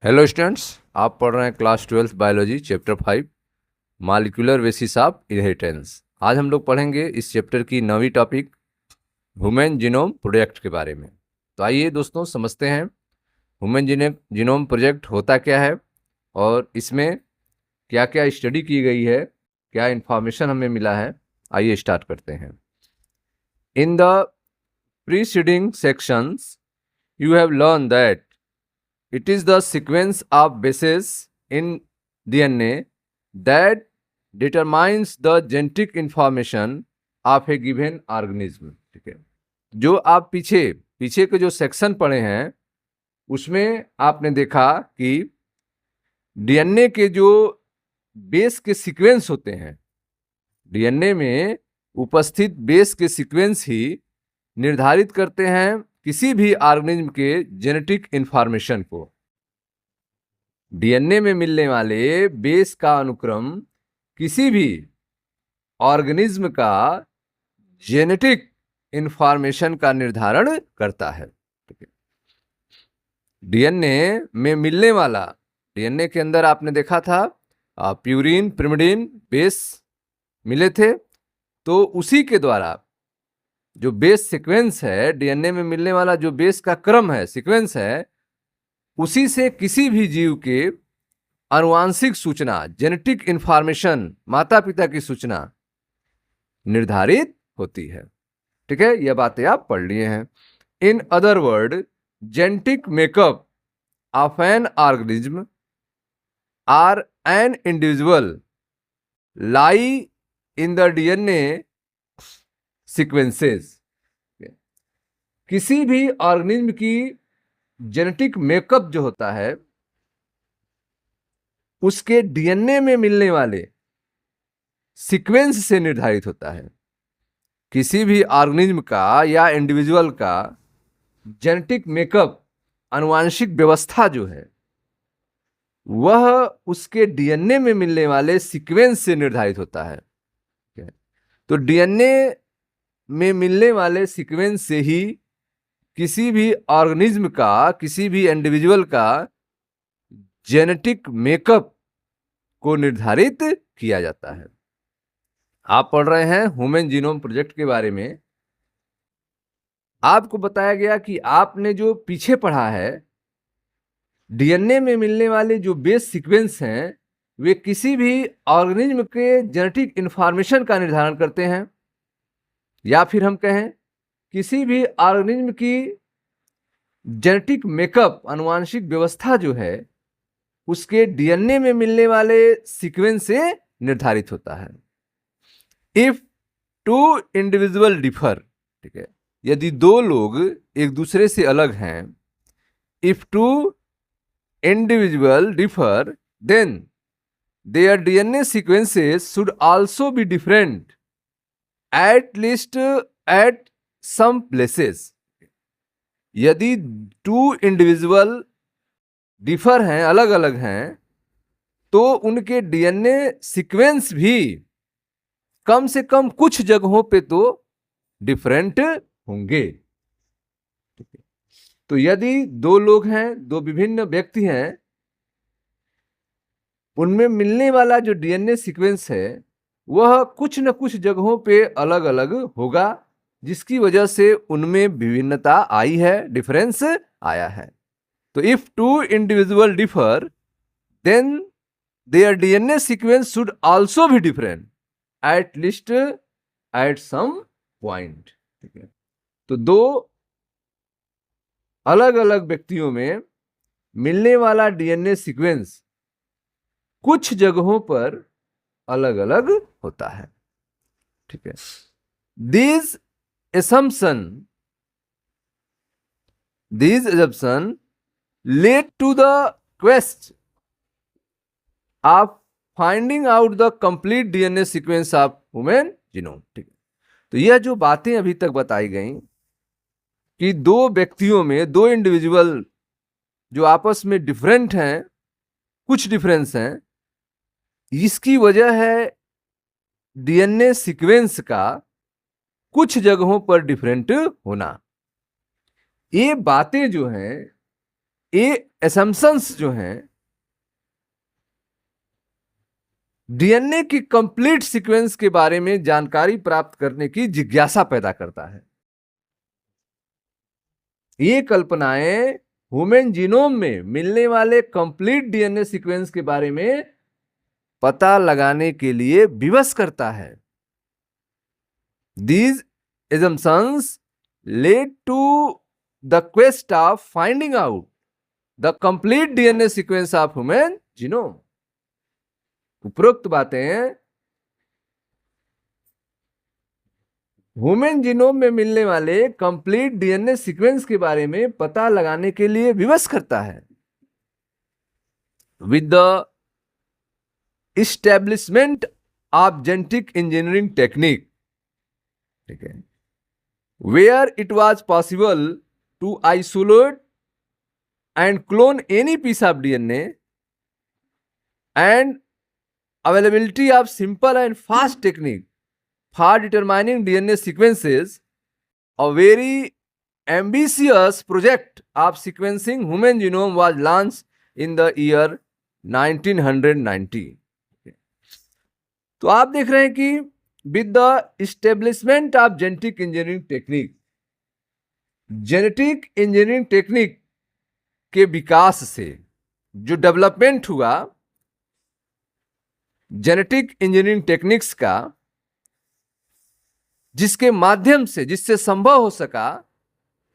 Hello students, आप पढ़ रहे हैं class 12 biology chapter 5 molecular basis of inheritance. आज हम लोग पढ़ेंगे इस चैप्टर की नवी टॉपिक ह्यूमन जीनोम प्रोजेक्ट के बारे में। तो आइए दोस्तों समझते हैं ह्यूमन जीनोम प्रोजेक्ट होता क्या है और इसमें क्या क्या स्टडी की गई है, क्या इंफॉर्मेशन हमें मिला है। आइए स्टार्ट करते हैं। In the preceding sections you have learn that it is the sequence of bases in DNA that determines the genetic information of a given organism। ठीक है, जो आप पीछे के जो सेक्शन पढ़े हैं उसमें आपने देखा कि डीएनए के जो बेस के सीक्वेंस होते हैं, डीएनए में उपस्थित बेस के सीक्वेंस ही निर्धारित करते हैं किसी भी ऑर्गेनिज्म के जेनेटिक इंफॉर्मेशन को। डीएनए में मिलने वाले बेस का अनुक्रम किसी भी ऑर्गेनिज्म का जेनेटिक इंफॉर्मेशन का निर्धारण करता है। डीएनए में मिलने वाला, डीएनए के अंदर आपने देखा था प्यूरिन पिरिमिडिन बेस मिले थे, तो उसी के द्वारा जो बेस सीक्वेंस है, डीएनए में मिलने वाला जो बेस का क्रम है, सीक्वेंस है, उसी से किसी भी जीव के आनुवांशिक सूचना, जेनेटिक इंफॉर्मेशन, माता पिता की सूचना निर्धारित होती है। ठीक है, यह बातें आप पढ़ लिए हैं। In other word, genetic makeup of an organism are an individual lie in the DNA sequences. किसी भी ऑर्गेनिज्म की जेनेटिक मेकअप जो होता है उसके डीएनए में मिलने वाले सीक्वेंस से निर्धारित होता है। किसी भी ऑर्गेनिज्म का या इंडिविजुअल का जेनेटिक मेकअप, आनुवांशिक व्यवस्था जो है, वह उसके डीएनए में मिलने वाले सीक्वेंस से निर्धारित होता है। तो डीएनए में मिलने वाले सीक्वेंस से ही किसी भी ऑर्गेनिज्म का, किसी भी इंडिविजुअल का जेनेटिक मेकअप को निर्धारित किया जाता है। आप पढ़ रहे हैं ह्यूमन जीनोम प्रोजेक्ट के बारे में। आपको बताया गया कि आपने जो पीछे पढ़ा है, डीएनए में मिलने वाले जो बेस सीक्वेंस हैं वे किसी भी ऑर्गेनिज्म के जेनेटिक इंफॉर्मेशन का निर्धारण करते हैं, या फिर हम कहें किसी भी ऑर्गेनिज्म की जेनेटिक मेकअप, आनुवांशिक व्यवस्था जो है, उसके डीएनए में मिलने वाले सीक्वेंस से निर्धारित होता है। इफ टू इंडिविजुअल डिफर, ठीक है, यदि दो लोग एक दूसरे से अलग हैं, if two individual differ then their DNA sequences should also be different at least at some places. यदि टू इंडिविजुअल डिफर हैं, अलग अलग हैं, तो उनके डीएनए सीक्वेंस भी कम से कम कुछ जगहों पे तो डिफरेंट होंगे। तो यदि दो लोग हैं, दो विभिन्न व्यक्ति हैं, उनमें मिलने वाला जो डीएनए सीक्वेंस है वह कुछ न कुछ जगहों पे अलग अलग होगा, जिसकी वजह से उनमें विभिन्नता आई है, डिफरेंस आया है। तो if two individual differ then their DNA sequence should also be different at least at some point. ठीक है, तो दो अलग अलग व्यक्तियों में मिलने वाला डीएनए सीक्वेंस कुछ जगहों पर अलग अलग होता है। ठीक है, These assumption lead to the quest of finding out the complete DNA sequence of human genome। ठीक है, तो यह जो बातें अभी तक बताई गई कि दो व्यक्तियों में, दो इंडिविजुअल जो आपस में डिफरेंट हैं, कुछ डिफरेंस हैं, इसकी वजह है डीएनए सीक्वेंस का कुछ जगहों पर डिफरेंट होना। ये बातें जो हैं, ये असम्पशंस जो हैं डीएनए की कंप्लीट सीक्वेंस के बारे में जानकारी प्राप्त करने की जिज्ञासा पैदा करता है। ये कल्पनाएं ह्यूमन जीनोम में मिलने वाले कंप्लीट डीएनए सीक्वेंस के बारे में पता लगाने के लिए विवश करता है। These assumptions led to the quest of finding out the complete DNA sequence of human genome. उपरोक्त बातें ह्यूमन जीनोम में मिलने वाले कंप्लीट डीएनए सीक्वेंस के बारे में पता लगाने के लिए विवश करता है। With the establishment of genetic engineering technique, ठीक है, where it was possible to isolate and clone any piece of DNA and availability of simple and fast technique for determining DNA sequences, a very ambitious project of sequencing human genome was launched in the year 1990. तो आप देख रहे हैं कि with the establishment of genetic engineering technique, genetic engineering technique के विकास से जो development हुआ जेनेटिक इंजीनियरिंग टेक्निक्स का, जिसके माध्यम से, जिससे संभव हो सका,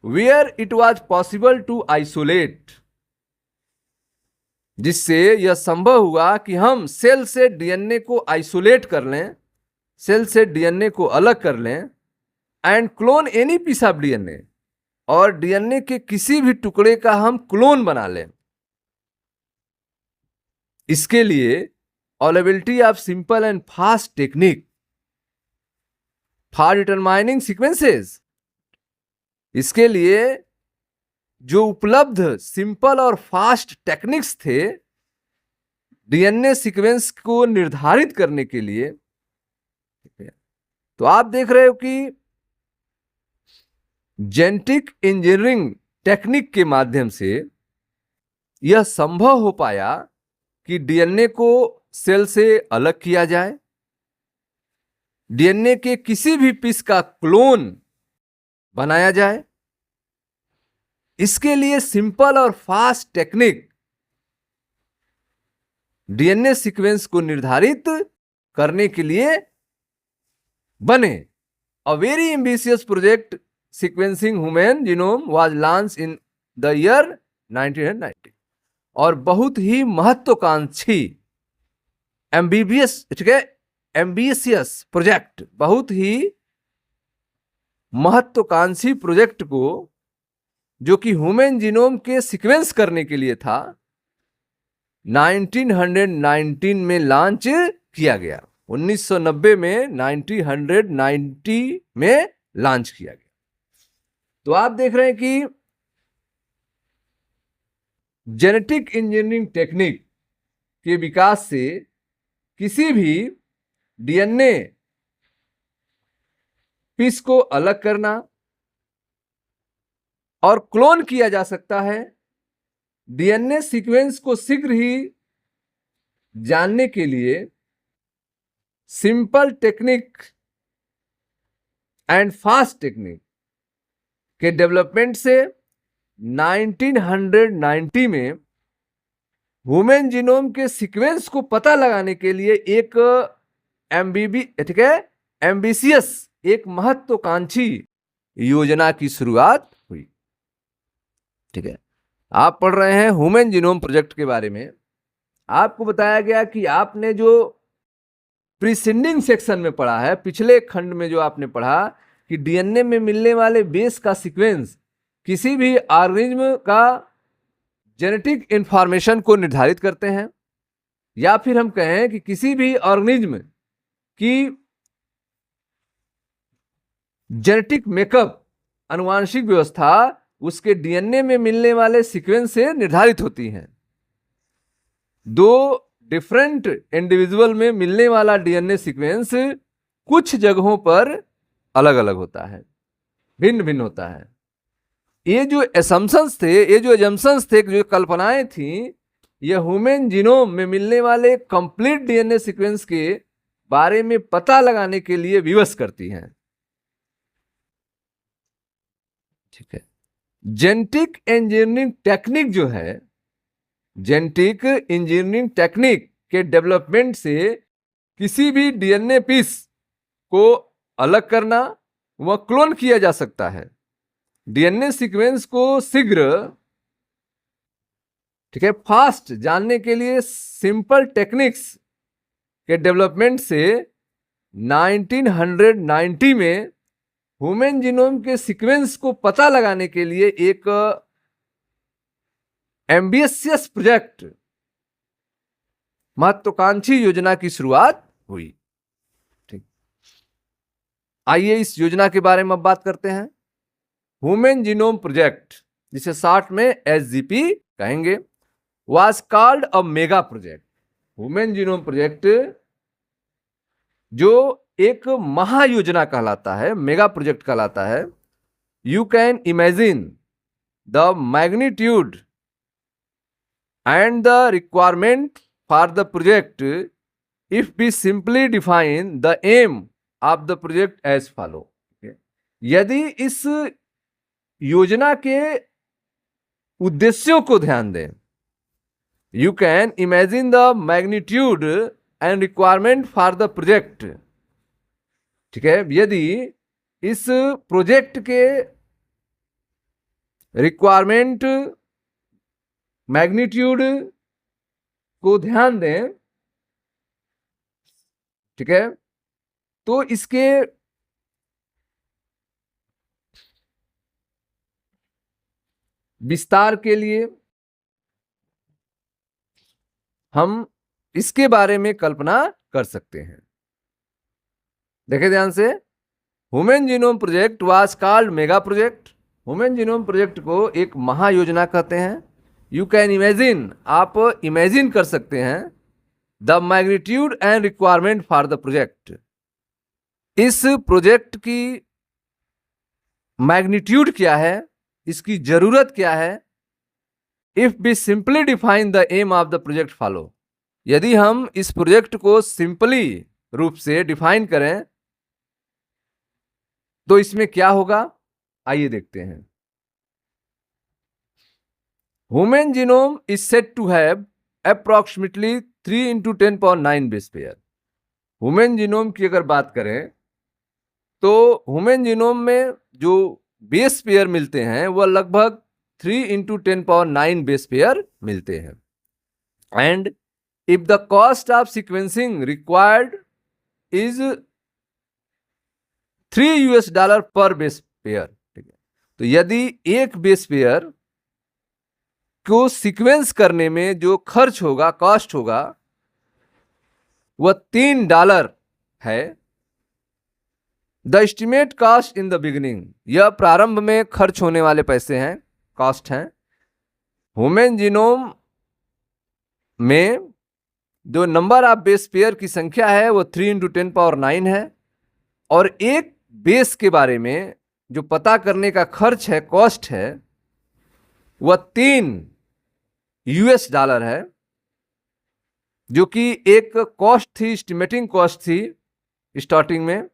where it was possible to isolate, जिससे यह संभव हुआ कि हम सेल से डीएनए को आइसोलेट कर लें, सेल से डीएनए को अलग कर लें, and clone any piece of DNA, और डीएनए के किसी भी टुकड़े का हम क्लोन बना लें। इसके लिए availability of simple and fast technique for determining sequences, इसके लिए जो उपलब्ध सिंपल और फास्ट टेक्निक्स थे डीएनए सीक्वेंस को निर्धारित करने के लिए, तो आप देख रहे हो कि जेनेटिक इंजीनियरिंग टेक्निक के माध्यम से यह संभव हो पाया कि डीएनए को सेल से अलग किया जाए, डीएनए के किसी भी पीस का क्लोन बनाया जाए। इसके लिए सिंपल और फास्ट टेक्निक डीएनए सीक्वेंस को निर्धारित करने के लिए बने। A very ambitious project sequencing human genome was launch in the year 1990, और बहुत ही महत्वाकांक्षी एम्बिशियस प्रोजेक्ट, बहुत ही महत्वाकांक्षी प्रोजेक्ट को, जो कि ह्यूमन जीनोम के सीक्वेंस करने के लिए था, 1919 में लॉन्च किया गया। 1990 में 1990 में लॉन्च किया गया। तो आप देख रहे हैं कि जेनेटिक इंजीनियरिंग टेक्निक के विकास से किसी भी डीएनए पीस को अलग करना और क्लोन किया जा सकता है। डीएनए सीक्वेंस को शीघ्र ही जानने के लिए simple technique and fast technique के डेवलपमेंट से 1990 में ह्यूमन जीनोम के सीक्वेंस को पता लगाने के लिए एक एम्बिशियस, एक महत्वाकांक्षी योजना की शुरुआत हुई। ठीक है, आप पढ़ रहे हैं ह्यूमन जीनोम प्रोजेक्ट के बारे में। आपको बताया गया कि आपने जो प्रीसीडिंग सेक्शन में पढ़ा है, पिछले खंड में जो आपने पढ़ा कि डीएनए में मिलने वाले बेस का सीक्वेंस किसी भी ऑर्गेनिज्म का जेनेटिक इंफॉर्मेशन को निर्धारित करते हैं, या फिर हम कहें कि किसी भी ऑर्गेनिज्म की जेनेटिक मेकअप, आनुवांशिक व्यवस्था उसके डीएनए में मिलने वाले सीक्वेंस से निर्धारित होती हैं। दो डिफरेंट इंडिविजुअल में मिलने वाला डीएनए सीक्वेंस कुछ जगहों पर अलग अलग होता है, भिन्न भिन्न होता है। ये जो एसम्पशंस थे, ये जो एजम्पशंस थे, जो कल्पनाएं थी, ये ह्यूमन जीनोम में मिलने वाले कंप्लीट डीएनए सीक्वेंस के बारे में पता लगाने के लिए विवश करती हैं। ठीक है। जेनेटिक इंजीनियरिंग टेक्निक जो है, जेनेटिक इंजीनियरिंग टेक्निक के डेवलपमेंट से किसी भी डीएनए पीस को अलग करना व क्लोन किया जा सकता है। डीएनए सीक्वेंस को शीघ्र, ठीक है, फास्ट जानने के लिए सिंपल टेक्निक्स के डेवलपमेंट से 1990 में ह्यूमन जीनोम के सीक्वेंस को पता लगाने के लिए एक एम्बिशियस प्रोजेक्ट, महत्वाकांक्षी योजना की शुरुआत हुई। ठीक, आइए इस योजना के बारे में अब बात करते हैं। ह्यूमन जीनोम प्रोजेक्ट, जिसे शॉर्ट में एसजीपी कहेंगे, was called a mega project. Human genome project जो एक महायोजना कहलाता है, मेगा प्रोजेक्ट कहलाता है। You can imagine the magnitude and the requirement for the project if we simply define the aim of the project as follow। यदि इस योजना के उद्देश्यों को ध्यान दें, you can imagine the magnitude and requirement for the project. ठीक है, यदि इस प्रोजेक्ट के रिक्वायरमेंट, मैग्नीट्यूड को ध्यान दें, ठीक है, तो इसके विस्तार के लिए हम इसके बारे में कल्पना कर सकते हैं। देखें ध्यान से, human genome project was called mega project. Human genome project को एक महायोजना कहते हैं। यू कैन इमेजिन, आप इमेजिन कर सकते हैं, the magnitude and requirement for the project. इस प्रोजेक्ट की मैग्नीट्यूड क्या है, इसकी जरूरत क्या है। If we simply define the aim of the project follow, यदि हम इस प्रोजेक्ट को सिंपली रूप से डिफाइन करें तो इसमें क्या होगा, आइए देखते हैं। Human genome is said to have approximately 3 into 10 power 9 base pair। Human genome की अगर बात करें तो ह्यूमन जीनोम में जो बेस पेयर मिलते हैं वह लगभग 3 into 10 power 9 बेस पेयर मिलते हैं। And if the cost of sequencing required is $3 पर बेस पेयर। ठीक है, तो यदि एक बेस पेयर को सीक्वेंस करने में जो खर्च होगा, कॉस्ट होगा, वह $3 है। The estimate cost in the beginning, यह प्रारंभ में खर्च होने वाले पैसे हैं, कॉस्ट हैं। ह्यूमन जीनोम में जो नंबर ऑफ बेस पेयर की संख्या है वो 3 into 10 power 9 है, और एक बेस के बारे में जो पता करने का खर्च है, कॉस्ट है, वह $3 है, जो कि एक कॉस्ट थी, एस्टिमेटिंग कॉस्ट थी स्टार्टिंग में।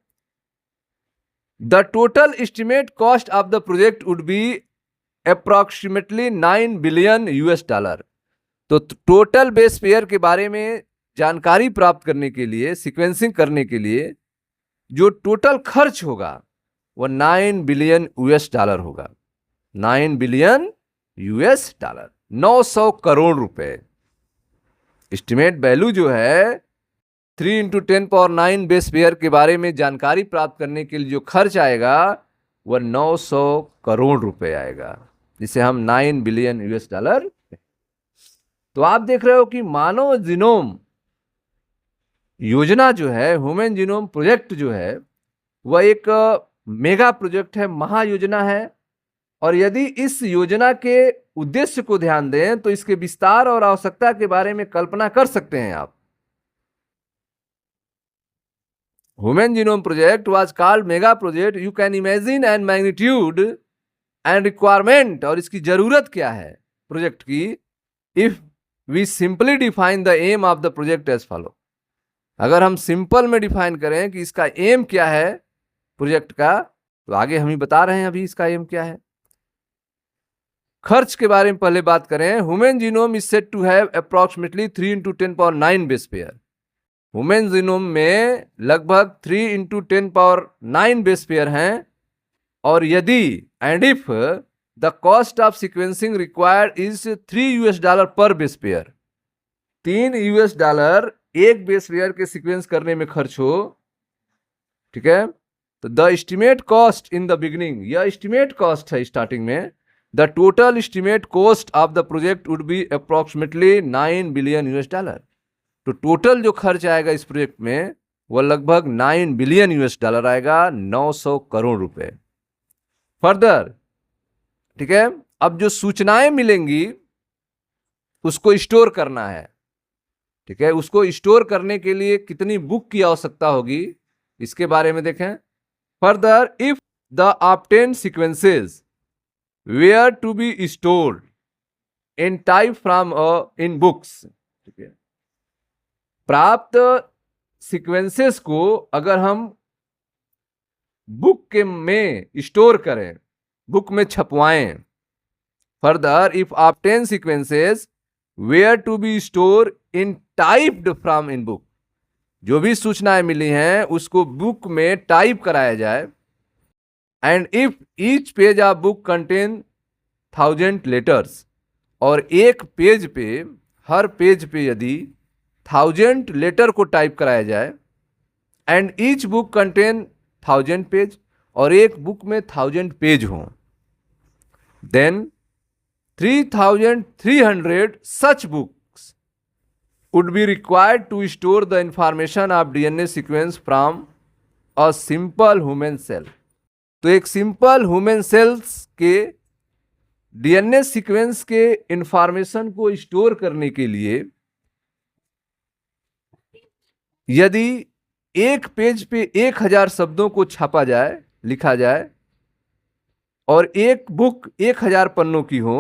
The total estimate cost of the project would be approximately $9 billion। तो टोटल बेस पेयर के बारे में जानकारी प्राप्त करने के लिए, सीक्वेंसिंग करने के लिए जो टोटल खर्च होगा वह $9 billion होगा। $9 billion, 900 करोड़ रुपए। एस्टिमेट वैल्यू जो है 3 into 10 power 9 बेस पेयर के बारे में जानकारी प्राप्त करने के लिए जो खर्च आएगा वह 900 करोड़ रुपए आएगा, जिसे हम $9 billion। तो आप देख रहे हो कि मानव जीनोम योजना जो है, ह्यूमन जीनोम प्रोजेक्ट जो है, वह एक मेगा प्रोजेक्ट है, महायोजना है। और यदि इस योजना के उद्देश्य को ध्यान दें तो इसके विस्तार और आवश्यकता के बारे में कल्पना कर सकते हैं आप। Human genome project was called mega project. You can imagine and magnitude and requirement, और इसकी जरूरत क्या है प्रोजेक्ट की, if we simply define the aim of the project as follow. अगर हम सिंपल में डिफाइन करें कि इसका एम क्या है प्रोजेक्ट का, तो आगे हम ही बता रहे हैं अभी इसका एम क्या है। खर्च के बारे में पहले बात करें। Human genome is said to have approximately 3 × 10⁹ base pair. Human genome में लगभग 3 × 10⁹ बेस पेयर हैं, और यदि and if the cost of sequencing required is $3 पर बेस पेयर, $3 एक बेस पेयर के सीक्वेंस करने में खर्च हो, ठीक है, तो the estimate cost in the beginning, यह एस्टिमेट कॉस्ट है स्टार्टिंग में, the total estimate cost of the project would be approximately $9 billion. तो टोटल जो खर्च आएगा इस प्रोजेक्ट में वह लगभग $9 बिलियन आएगा, 900 करोड़ रुपए। फर्दर, ठीक है, अब जो सूचनाएं मिलेंगी उसको स्टोर करना है, ठीक है, उसको स्टोर करने के लिए कितनी बुक की आवश्यकता होगी इसके बारे में देखें। Further, if the obtained sequences were to be stored in type from in books, ठीक है, प्राप्त सीक्वेंसेस को अगर हम बुक के में स्टोर करें, बुक में छपवाएं। Further, if obtain sequences were to be store in typed from in book, जो भी सूचनाएं मिली हैं उसको बुक में टाइप कराया जाए। And if each page of book contain 1000 letters, और एक पेज पे, हर पेज पे यदि 1000 लेटर को टाइप कराया जाए, and each book contain 1000 page, और एक बुक में 1000 पेज हों, then 3300 such books would be required to store the information of DNA sequence from a simple human cell। तो एक सिंपल ह्यूमन सेल्स के डीएनए सीक्वेंस के इंफॉर्मेशन को store करने के लिए यदि एक पेज पे 1000 शब्दों को छापा जाए, लिखा जाए, और एक बुक 1000 पन्नों की हो,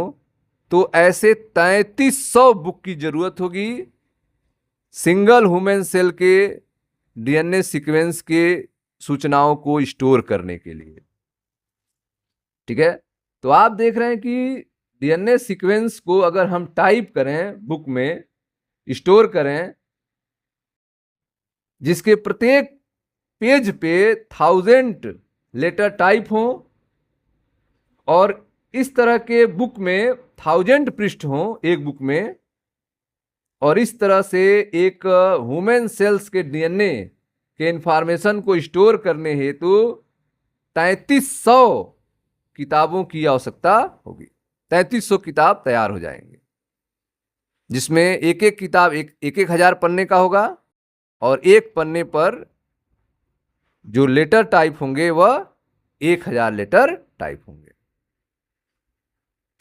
तो ऐसे 3300 बुक की जरूरत होगी सिंगल ह्यूमन सेल के डीएनए सीक्वेंस के सूचनाओं को स्टोर करने के लिए, ठीक है। तो आप देख रहे हैं कि डीएनए सीक्वेंस को अगर हम टाइप करें, बुक में स्टोर करें, जिसके प्रत्येक पेज पे 1000 लेटर टाइप हो, और इस तरह के बुक में 1000 पृष्ठ हो एक बुक में, और इस तरह से एक ह्यूमन सेल्स के डीएनए के इंफॉर्मेशन को स्टोर करने हेतु 3300 किताबों की आवश्यकता होगी। 3300 किताब तैयार हो जाएंगे, जिसमें एक एक किताब एक 1000 पन्ने का होगा, और एक पन्ने पर जो लेटर टाइप होंगे वह 1000 लेटर टाइप होंगे।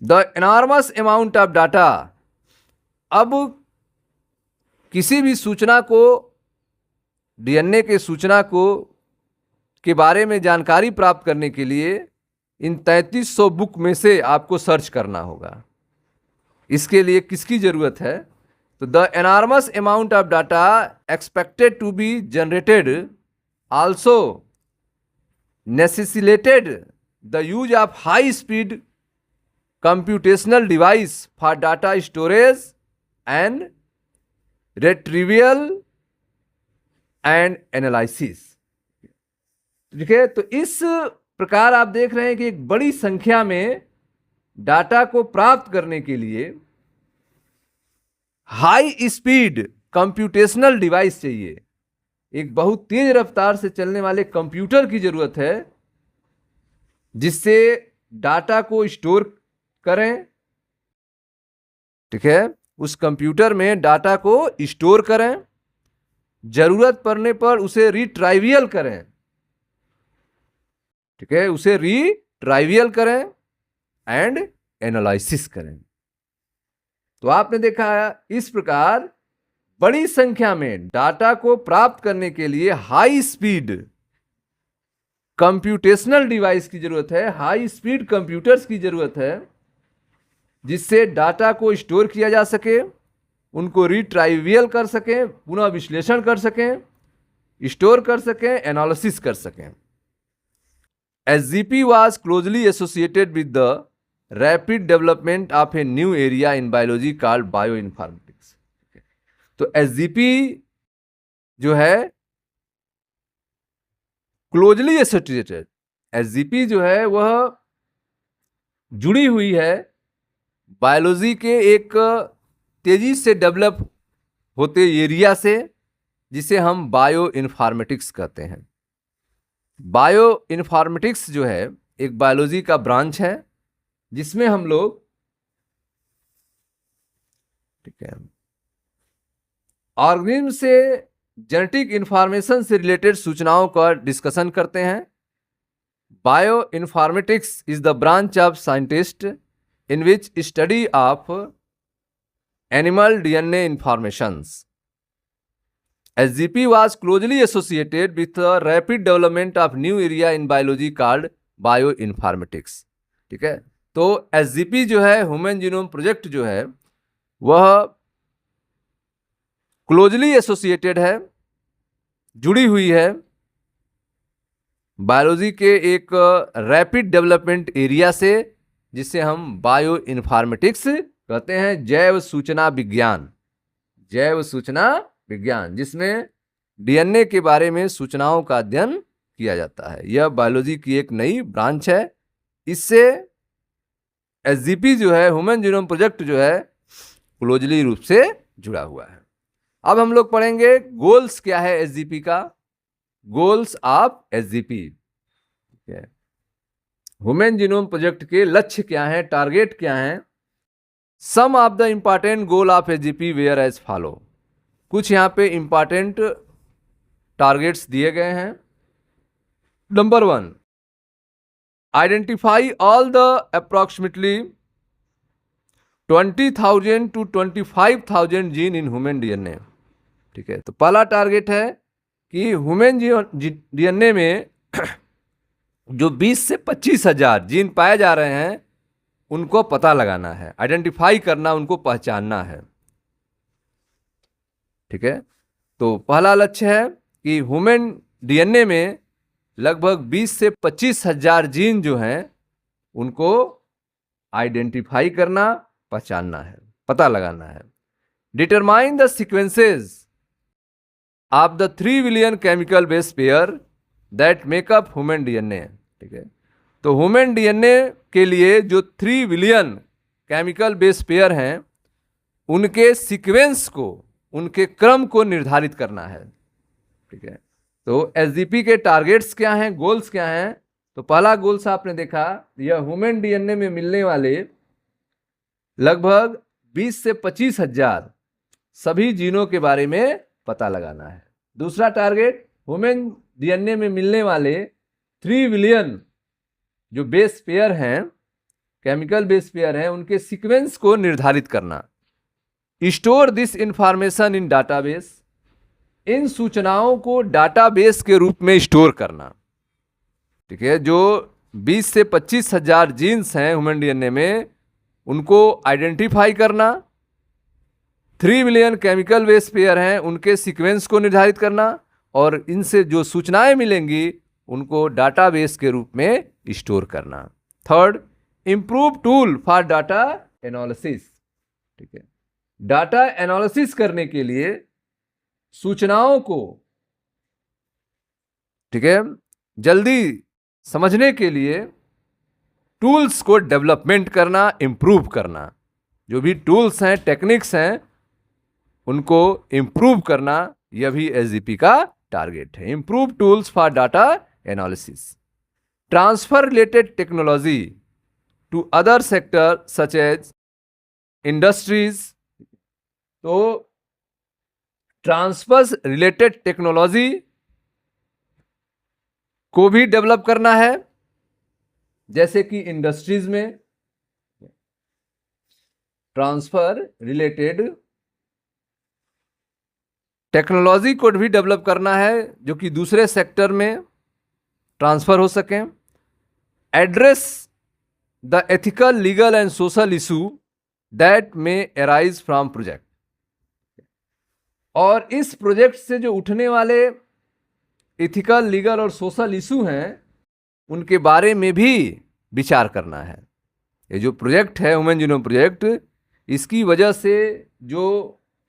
The enormous amount of data, अब किसी भी सूचना को, डीएनए के सूचना को के बारे में जानकारी प्राप्त करने के लिए इन 3300 बुक में से आपको सर्च करना होगा। इसके लिए किसकी जरूरत है? तो the enormous amount of data expected to be generated also necessitated the use of high speed computational device for data storage and retrieval and analysis। ठीक है, तो इस प्रकार आप देख रहे हैं कि एक बड़ी संख्या में डाटा को प्राप्त करने के लिए हाई स्पीड कंप्यूटेशनल डिवाइस चाहिए। एक बहुत तेज रफ्तार से चलने वाले कंप्यूटर की जरूरत है, जिससे डाटा को स्टोर करें, ठीक है, उस कंप्यूटर में डाटा को स्टोर करें, जरूरत पड़ने पर उसे रिट्राइवियल करें, ठीक है, उसे रिट्राइवियल करें एंड एनालिसिस करें। तो आपने देखा इस प्रकार बड़ी संख्या में डाटा को प्राप्त करने के लिए हाई स्पीड कंप्यूटेशनल डिवाइस की जरूरत है, हाई स्पीड कंप्यूटर्स की जरूरत है, जिससे डाटा को स्टोर किया जा सके, उनको रिट्राइवियल कर सकें, पुनः विश्लेषण कर सकें, स्टोर कर सकें, एनालिसिस कर सकें। SGP was closely associated with the rapid development of a new area in biology called bioinformatics। तो SGP जो है क्लोजली एसोसिएटेड, SGP जो है वह जुड़ी हुई है बायोलॉजी के एक तेजी से डेवलप होते एरिया से, जिसे हम बायो इन्फॉर्मेटिक्स कहते हैं। बायो इन्फॉर्मेटिक्स जो है एक बायोलॉजी का ब्रांच है, जिसमें हम लोग, ठीक है, ऑर्गेनिज्म से जेनेटिक इंफॉर्मेशन से रिलेटेड सूचनाओं का डिस्कशन करते हैं। Bio informatics is the branch of scientist in which study of animal DNA informations। SGP was closely associated with the rapid development of new area in biology called bioinformatics। ठीक है, तो SGP जो है human genome project जो है वह closely associated है, जुड़ी हुई है बायोलॉजी के एक रैपिड डेवलपमेंट एरिया से, जिसे हम बायो इन्फॉर्मेटिक्स कहते हैं, जैव सूचना विज्ञान। जैव सूचना विज्ञान, जिसमें DNA के बारे में सूचनाओं का अध्ययन किया जाता है। यह बायोलॉजी की एक नई ब्रांच है। इससे SGP जो है ह्यूमन जीनोम प्रोजेक्ट जो है क्लोजली रूप से जुड़ा हुआ है। अब हम लोग पढ़ेंगे गोल्स क्या है SGP का। Goals of SGP, human genome project के लक्ष्य क्या है, टारगेट क्या है। Some of the important goal of SGP were as follow. कुछ यहाँ पे इंपॉर्टेंट टारगेट्स दिए गए हैं। Number 1, identify all the approximately 20,000 to 25,000 gene in human DNA। ठीक है, तो पहला टारगेट है कि ह्यूमन DNA में जो 20 से 25,000 जीन पाए जा रहे हैं उनको पता लगाना है, आइडेंटिफाई करना, उनको पहचानना है। ठीक है, तो पहला लक्ष्य है कि ह्यूमन DNA में लगभग 20 से 25,000 जीन जो हैं उनको आइडेंटिफाई करना, पहचानना है, पता लगाना है। Determine the sequences of the 3 billion chemical base pair that makeup human DNA। ठीक है, तो ह्यूमन DNA के लिए जो 3 बिलियन केमिकल बेस पेयर हैं उनके सीक्वेंस को, उनके क्रम को निर्धारित करना है। ठीक है, तो SGP के टारगेट्स क्या हैं, गोल्स क्या हैं। तो पहला गोल्स आपने देखा, यह ह्यूमन DNA में मिलने वाले लगभग 20 से 25,000 सभी जीनों के बारे में पता लगाना है। दूसरा टारगेट, ह्यूमन DNA में मिलने वाले 3 बिलियन जो बेस पेयर हैं, केमिकल बेस पेयर हैं, उनके सीक्वेंस को निर्धारित करना। Store this information in database, इन सूचनाओं को डाटाबेस के रूप में स्टोर करना। ठीक है, जो 20 से 25,000 जीन्स हैं ह्यूमन DNA में, उनको आइडेंटिफाई करना, 3 बिलियन केमिकल बेस पेयर हैं उनके सीक्वेंस को निर्धारित करना, और इनसे जो सूचनाएं मिलेंगी उनको डाटाबेस के रूप में स्टोर करना। Third, improve tool for data analysis. ठीक है, डाटा एनालिसिस करने के लिए सूचनाओं को, ठीक है, जल्दी समझने के लिए टूल्स को डेवलपमेंट करना, इंप्रूव करना। जो भी टूल्स हैं, टेक्निक्स हैं, उनको इंप्रूव करना, यह भी SGP का टारगेट है। Improve tools for data analysis. Transfer related technology to other sector such as industries. तो ट्रांसफर रिलेटेड टेक्नोलॉजी को भी डेवलप करना है, जैसे कि इंडस्ट्रीज में ट्रांसफर रिलेटेड टेक्नोलॉजी को भी डेवलप करना है, जो कि दूसरे सेक्टर में ट्रांसफर हो सकें, address the ethical, legal and social issue that may arise from project, और इस प्रोजेक्ट से जो उठने वाले एथिकल, लीगल और सोशल इशू हैं उनके बारे में भी विचार करना है। ये जो प्रोजेक्ट है ह्यूमन जीनोम प्रोजेक्ट, इसकी वजह से जो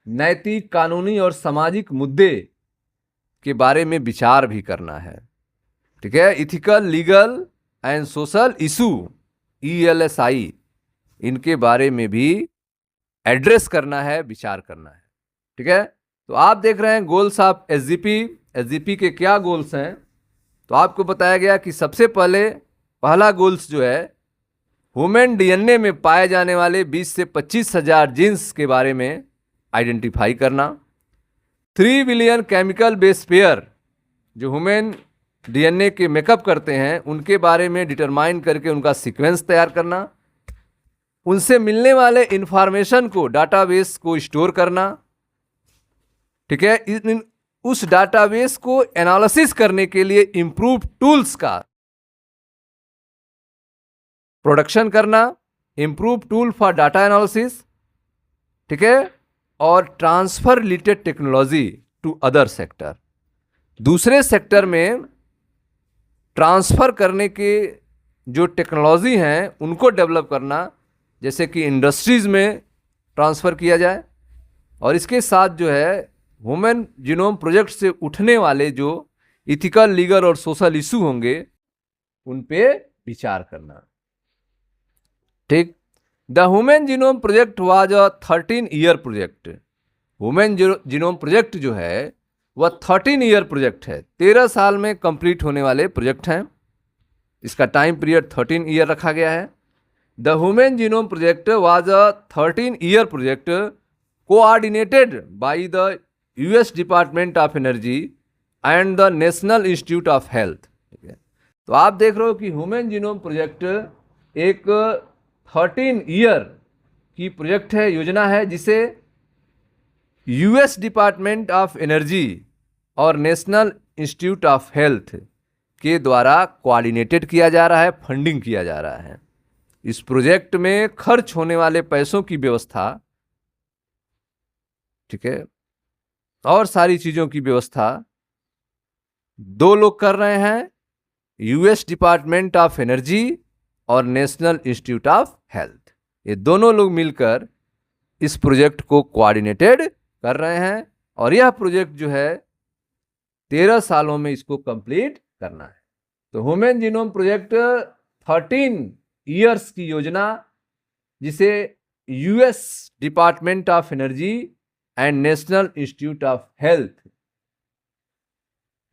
नैतिक, कानूनी और सामाजिक मुद्दे के बारे में विचार भी करना है। ठीक है, ethical, legal and social issue, ELSI, इनके बारे में भी एड्रेस करना है, विचार करना है। ठीक है, तो आप देख रहे हैं गोल्स ऑफ SGP के क्या गोल्स हैं। तो आपको बताया गया कि सबसे पहला गोल्स जो है ह्यूमन DNA में पाए जाने वाले 20 से 25 हजार जीन्स के बारे में आइडेंटिफाई करना, 3 बिलियन केमिकल बेस पेयर जो ह्यूमन DNA के मेकअप करते हैं उनके बारे में डिटरमाइन करके उनका सीक्वेंस तैयार करना, उनसे मिलने वाले इंफॉर्मेशन को डाटाबेस को स्टोर करना। ठीक है, उस डाटाबेस को एनालिसिस करने के लिए इंप्रूव टूल्स का प्रोडक्शन करना, improve tool for data analysis. ठीक है, और transfer related technology to other sector, दूसरे सेक्टर में ट्रांसफर करने के जो टेक्नोलॉजी हैं उनको डेवलप करना, जैसे कि इंडस्ट्रीज में ट्रांसफर किया जाए। और इसके साथ जो है ह्यूमन जीनोम प्रोजेक्ट से उठने वाले जो इथिकल, लीगल और सोशल इशू होंगे उन पे विचार करना। ठीक, the human genome project was a 13-ईयर प्रोजेक्ट। ह्यूमन जीनोम प्रोजेक्ट जो है वह 13-ईयर प्रोजेक्ट है, 13 साल में कंप्लीट होने वाले प्रोजेक्ट हैं। इसका टाइम पीरियड 13 ईयर रखा गया है। The human genome project was a 13-ईयर project coordinated by the US department of energy and the national institute of health. ठीक है, तो आप देख रहे हो कि ह्यूमन जीनोम प्रोजेक्ट एक 13 ईयर की प्रोजेक्ट है, योजना है, जिसे US डिपार्टमेंट ऑफ एनर्जी और नेशनल इंस्टीट्यूट ऑफ हेल्थ के द्वारा कोऑर्डिनेटेड किया जा रहा है, फंडिंग किया जा रहा है। इस प्रोजेक्ट में खर्च होने वाले पैसों की व्यवस्था, ठीक है, और सारी चीजों की व्यवस्था 2 लोग कर रहे हैं, US डिपार्टमेंट ऑफ एनर्जी और नेशनल इंस्टीट्यूट ऑफ हेल्थ। ये दोनों लोग मिलकर इस प्रोजेक्ट को कोऑर्डिनेटेड कर रहे हैं और यह प्रोजेक्ट जो है 13 सालों में इसको कंप्लीट करना है। तो ह्यूमन जीनोम प्रोजेक्ट 13 ईयर्स की योजना, जिसे US department of energy and national institute of health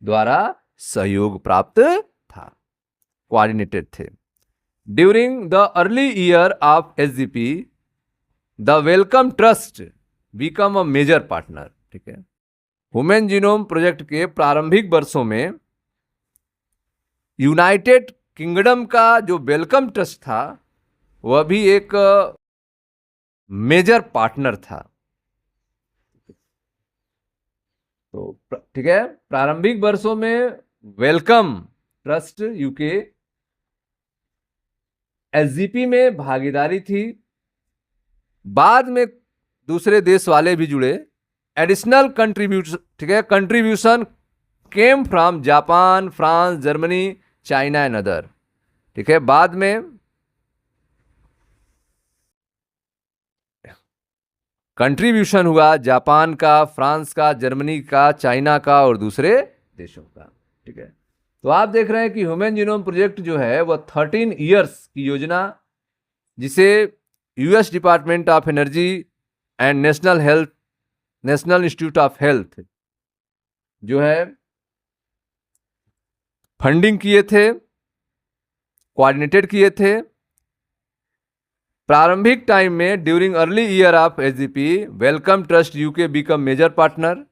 द्वारा सहयोग प्राप्त था, कोऑर्डिनेटेड थे। During the early year of SGP, the Wellcome Trust become a major partner. ठीक है, ह्यूमन जीनोम प्रोजेक्ट के प्रारंभिक वर्षों में यूनाइटेड किंगडम का जो वेलकम ट्रस्ट था वह भी एक मेजर पार्टनर था। तो ठीक है, प्रारंभिक वर्षों में वेलकम ट्रस्ट UK SGP में भागीदारी थी, बाद में दूसरे देश वाले भी जुड़े। एडिशनल कंट्रीब्यूशन, ठीक है, contribution came from Japan, France, Germany, China and other. ठीक है, बाद में कंट्रीब्यूशन हुआ जापान का, फ्रांस का, जर्मनी का, चाइना का और दूसरे देशों का। ठीक है, तो आप देख रहे हैं कि ह्यूमन जीनोम प्रोजेक्ट जो है वह 13 ईयर्स की योजना, जिसे US department of energy and national institute of health जो है फंडिंग किए थे, कोऑर्डिनेटेड किए थे। प्रारंभिक टाइम में during early year of SGP, Wellcome Trust UK become major partner.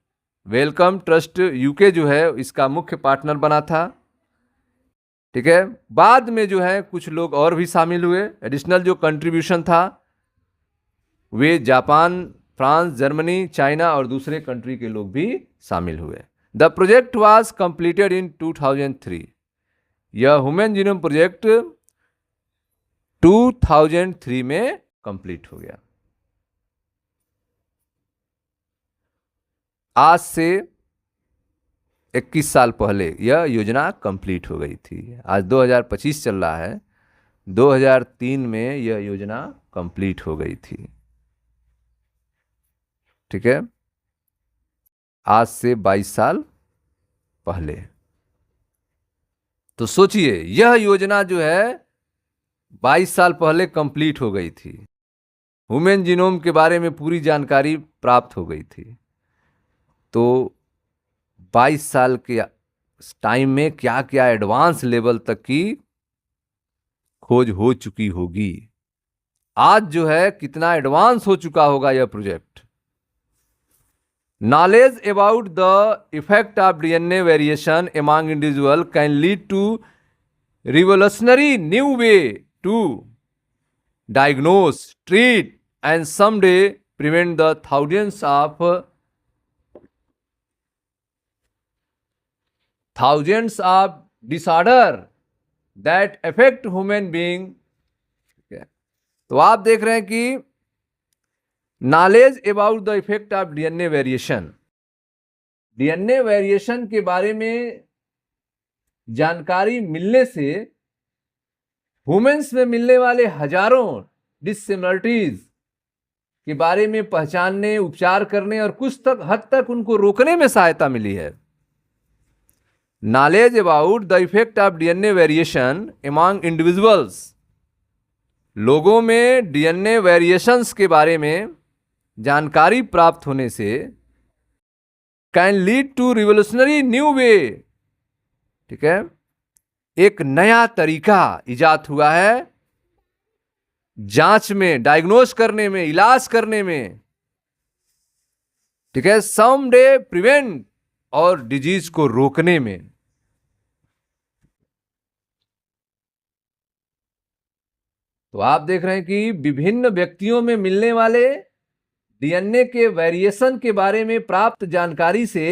Wellcome Trust UK जो है इसका मुख्य पार्टनर बना था। ठीक है, बाद में जो है कुछ लोग और भी शामिल हुए। एडिशनल जो कंट्रीब्यूशन था वे जापान, फ्रांस, जर्मनी, चाइना और दूसरे कंट्री के लोग भी शामिल हुए। The project was completed in 2003। यह ह्यूमन जीनोम प्रोजेक्ट 2003 में कंप्लीट हो गया। आज से 21 साल पहले यह योजना कंप्लीट हो गई थी। आज 2025 चल रहा है, 2003 में यह योजना कंप्लीट हो गई थी। ठीक है, आज से 22 साल पहले। तो सोचिए, यह योजना जो है 22 साल पहले कंप्लीट हो गई थी। ह्यूमन जीनोम के बारे में पूरी जानकारी प्राप्त हो गई थी। तो 22 साल के टाइम में क्या क्या एडवांस लेवल तक की खोज हो चुकी होगी। आज जो है कितना एडवांस हो चुका होगा यह project. Knowledge about the effect of DNA variation among individual can lead to revolutionary new way to diagnose, treat and someday prevent the thousands of disorder that affect human being। तो आप देख रहे हैं कि knowledge about the effect of DNA variation, DNA variation के बारे में जानकारी मिलने से ह्यूमंस में मिलने वाले हजारों डिससिमिलरिटीज के बारे में पहचानने, उपचार करने और कुछ हद तक उनको रोकने में सहायता मिली है। Knowledge about the effect of DNA variation among individuals, लोगों में डीएनए वेरिएशंस के बारे में जानकारी प्राप्त होने से can lead to revolutionary new way. ठीक है, एक नया तरीका इजाद हुआ है जांच में, डायग्नोस करने में, इलाज करने में। ठीक है, सम डे प्रिवेंट, और डिजीज को रोकने में। तो आप देख रहे हैं कि विभिन्न व्यक्तियों में मिलने वाले डीएनए के वेरिएशन के बारे में प्राप्त जानकारी से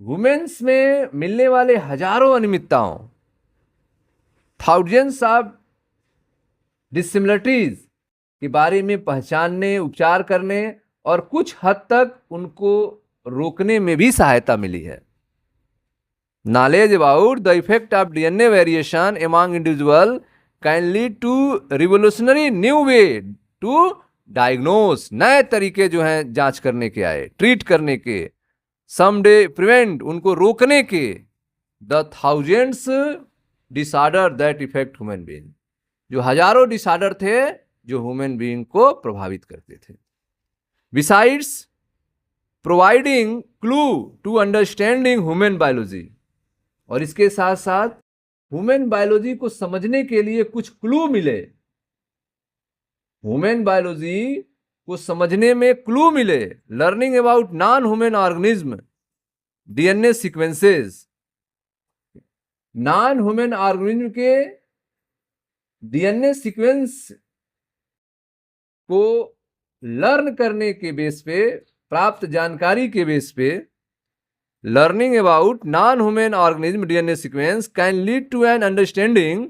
वुमेन्स में मिलने वाले हजारों अनियमितताओं, थाउजेंड्स ऑफ डिससिमिलरिटीज के बारे में पहचानने, उपचार करने और कुछ हद तक उनको रोकने में भी सहायता मिली है। Knowledge about the effect of DNA variation among individual can lead to revolutionary new way to diagnose, नए तरीके जो हैं जांच करने के आए, ट्रीट करने के, समडे प्रिवेंट, उनको रोकने के, the thousands disorder that effect human being, जो हजारों डिसऑर्डर थे जो ह्यूमन बीइंग को प्रभावित करते थे। Besides providing clue to understanding human biology, और इसके साथ साथ ह्यूमन बायोलॉजी को समझने के लिए कुछ क्लू मिले, ह्यूमन बायोलॉजी को समझने में क्लू मिले। Learning about non human organism DNA sequences, non human organism के डीएनए सीक्वेंस को लर्न करने के बेस पे, प्राप्त जानकारी के बेस पे, learning about non human organism DNA sequence can lead to an understanding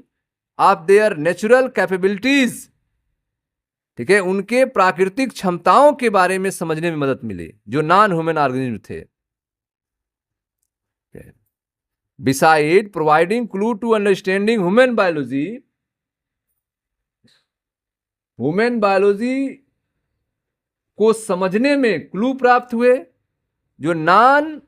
of their natural capabilities. ठीक है, उनके प्राकृतिक क्षमताओं के बारे में समझने में मदद मिली जो नॉन ह्यूमन ऑर्गेनिज्म थे। Beside providing clue to understanding human biology, human biology को समझने में क्लू प्राप्त हुए जो नॉन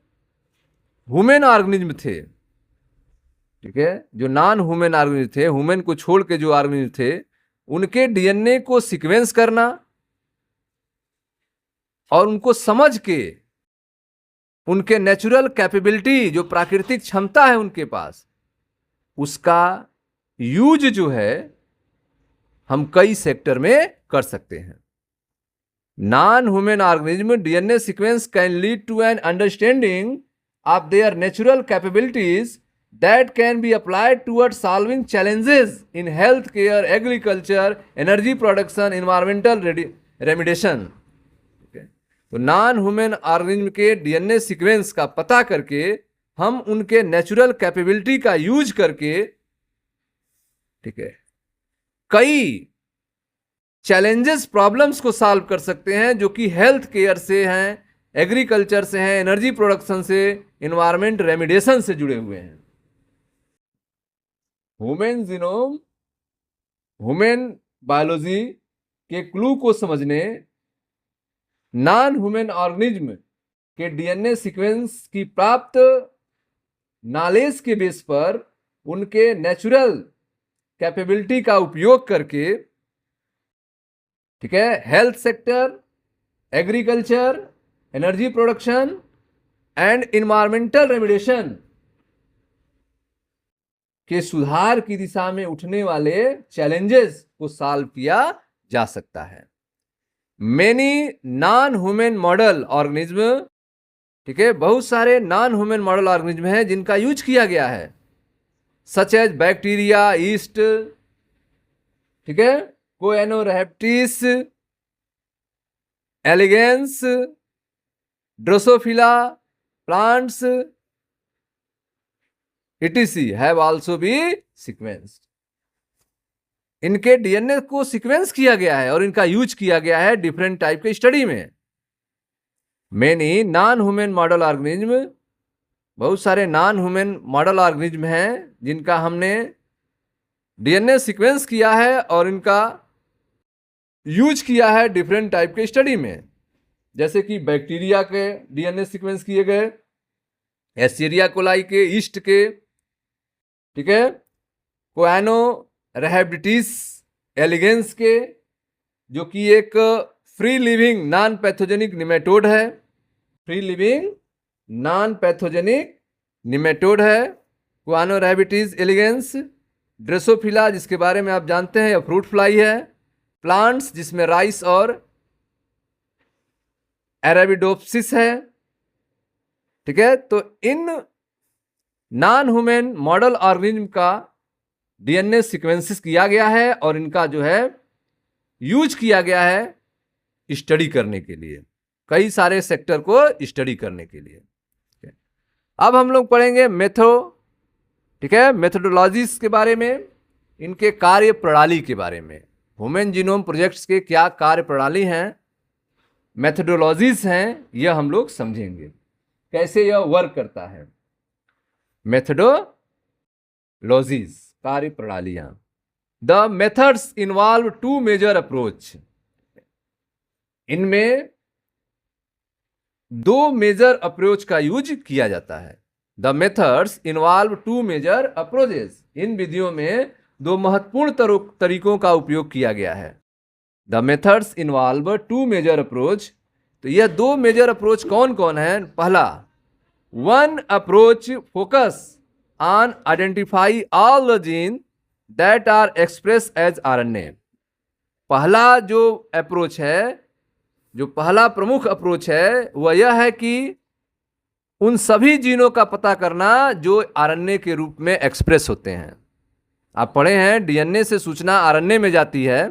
ह्यूमन ऑर्गेनिज्म थे। ठीक है, जो नॉन ह्यूमन ऑर्गेनिज्म थे, ह्यूमन को छोड़ के जो ऑर्गेनिज्म थे, उनके डीएनए को सीक्वेंस करना और उनको समझ के उनके नेचुरल कैपेबिलिटी, जो प्राकृतिक क्षमता है उनके पास, उसका यूज जो है हम कई सेक्टर में कर सकते हैं। Non human organism DNA sequence can lead to an understanding of their natural capabilities that can be applied towards solving challenges in health care, agriculture, energy production, environmental remediation। तो non human organism के DNA sequence का पता करके हम उनके natural capability का use करके ठीक है, कई चैलेंजेस प्रॉब्लम्स को सॉल्व कर सकते हैं जो कि हेल्थ केयर से हैं, एग्रीकल्चर से हैं, एनर्जी प्रोडक्शन से, इन्वायरमेंट रेमिडिएशन से जुड़े हुए हैं। ह्यूमन जीनोम, ह्यूमन बायोलॉजी के क्लू को समझने, नॉन ह्यूमन ऑर्गेनिज्म के डीएनए सीक्वेंस की प्राप्त नॉलेज के बेस पर उनके नेचुरल कैपेबिलिटी का उपयोग करके, ठीक है, health sector, agriculture, energy production and environmental remediation के सुधार की दिशा में उठने वाले चैलेंजेस को सॉल्व किया जा सकता है। Many non human model organism, ठीक है, बहुत सारे नॉन ह्यूमन मॉडल ऑर्गेनिज्म हैं जिनका यूज किया गया है, सच एज बैक्टीरिया, ईस्ट, ठीक है, Caenorhabditis elegans, Drosophila plants etc have also been sequenced। इनके डीएनए को सीक्वेंस किया गया है और इनका यूज किया गया है डिफरेंट टाइप के स्टडी में। Many non human model organism, बहुत सारे नॉन ह्यूमन मॉडल ऑर्गेनिज्म हैं जिनका हमने डीएनए सीक्वेंस किया है और इनका यूज किया है डिफरेंट टाइप के स्टडी में, जैसे कि बैक्टीरिया के डीएनए सीक्वेंस किए गए, एस्चेरिया कोलाई के, ईस्ट के, ठीक है, कोएनोरैप्टिस एलिगेंस के, जो कि एक free living non pathogenic nematode है, free living non pathogenic nematode है कोएनोरैप्टिस एलिगेंस, ड्रोसोफिला जिसके बारे में आप जानते हैं, फ्रूट फ्लाई है, प्लांट्स जिसमें राइस और अरेबिडोप्सिस है, ठीक है। तो in non human model organism का डीएनए सीक्वेंसेस किया गया है और इनका जो है यूज किया गया है स्टडी करने के लिए, कई सारे सेक्टर को स्टडी करने के लिए। अब हम लोग पढ़ेंगे ठीक है, मेथोडोलॉजीज के बारे में, इनके कार्य प्रणाली के बारे में। ह्यूमन जीनोम प्रोजेक्ट्स के क्या कार्य प्रणाली हैं, मेथोडोलॉजीज हैं, यह हम लोग समझेंगे कैसे यह वर्क करता है। मेथोडोलॉजीज, कार्य प्रणालियां। The methods involve two major approach, इनमें दो मेजर अप्रोच का यूज किया जाता है। The methods involve two major approaches, इन विधियों में दो महत्वपूर्ण तरीकों का उपयोग किया गया है। The methods involve two major approach, तो यह दो मेजर अप्रोच कौन कौन है? पहला, one approach focus on identify all the gene that are express as RNA. पहला जो अप्रोच है, जो पहला प्रमुख अप्रोच है, वह यह है कि उन सभी जीनों का पता करना जो आरएनए के रूप में एक्सप्रेस होते हैं। आप पढ़े हैं डीएनए से सूचना आरएनए में जाती है,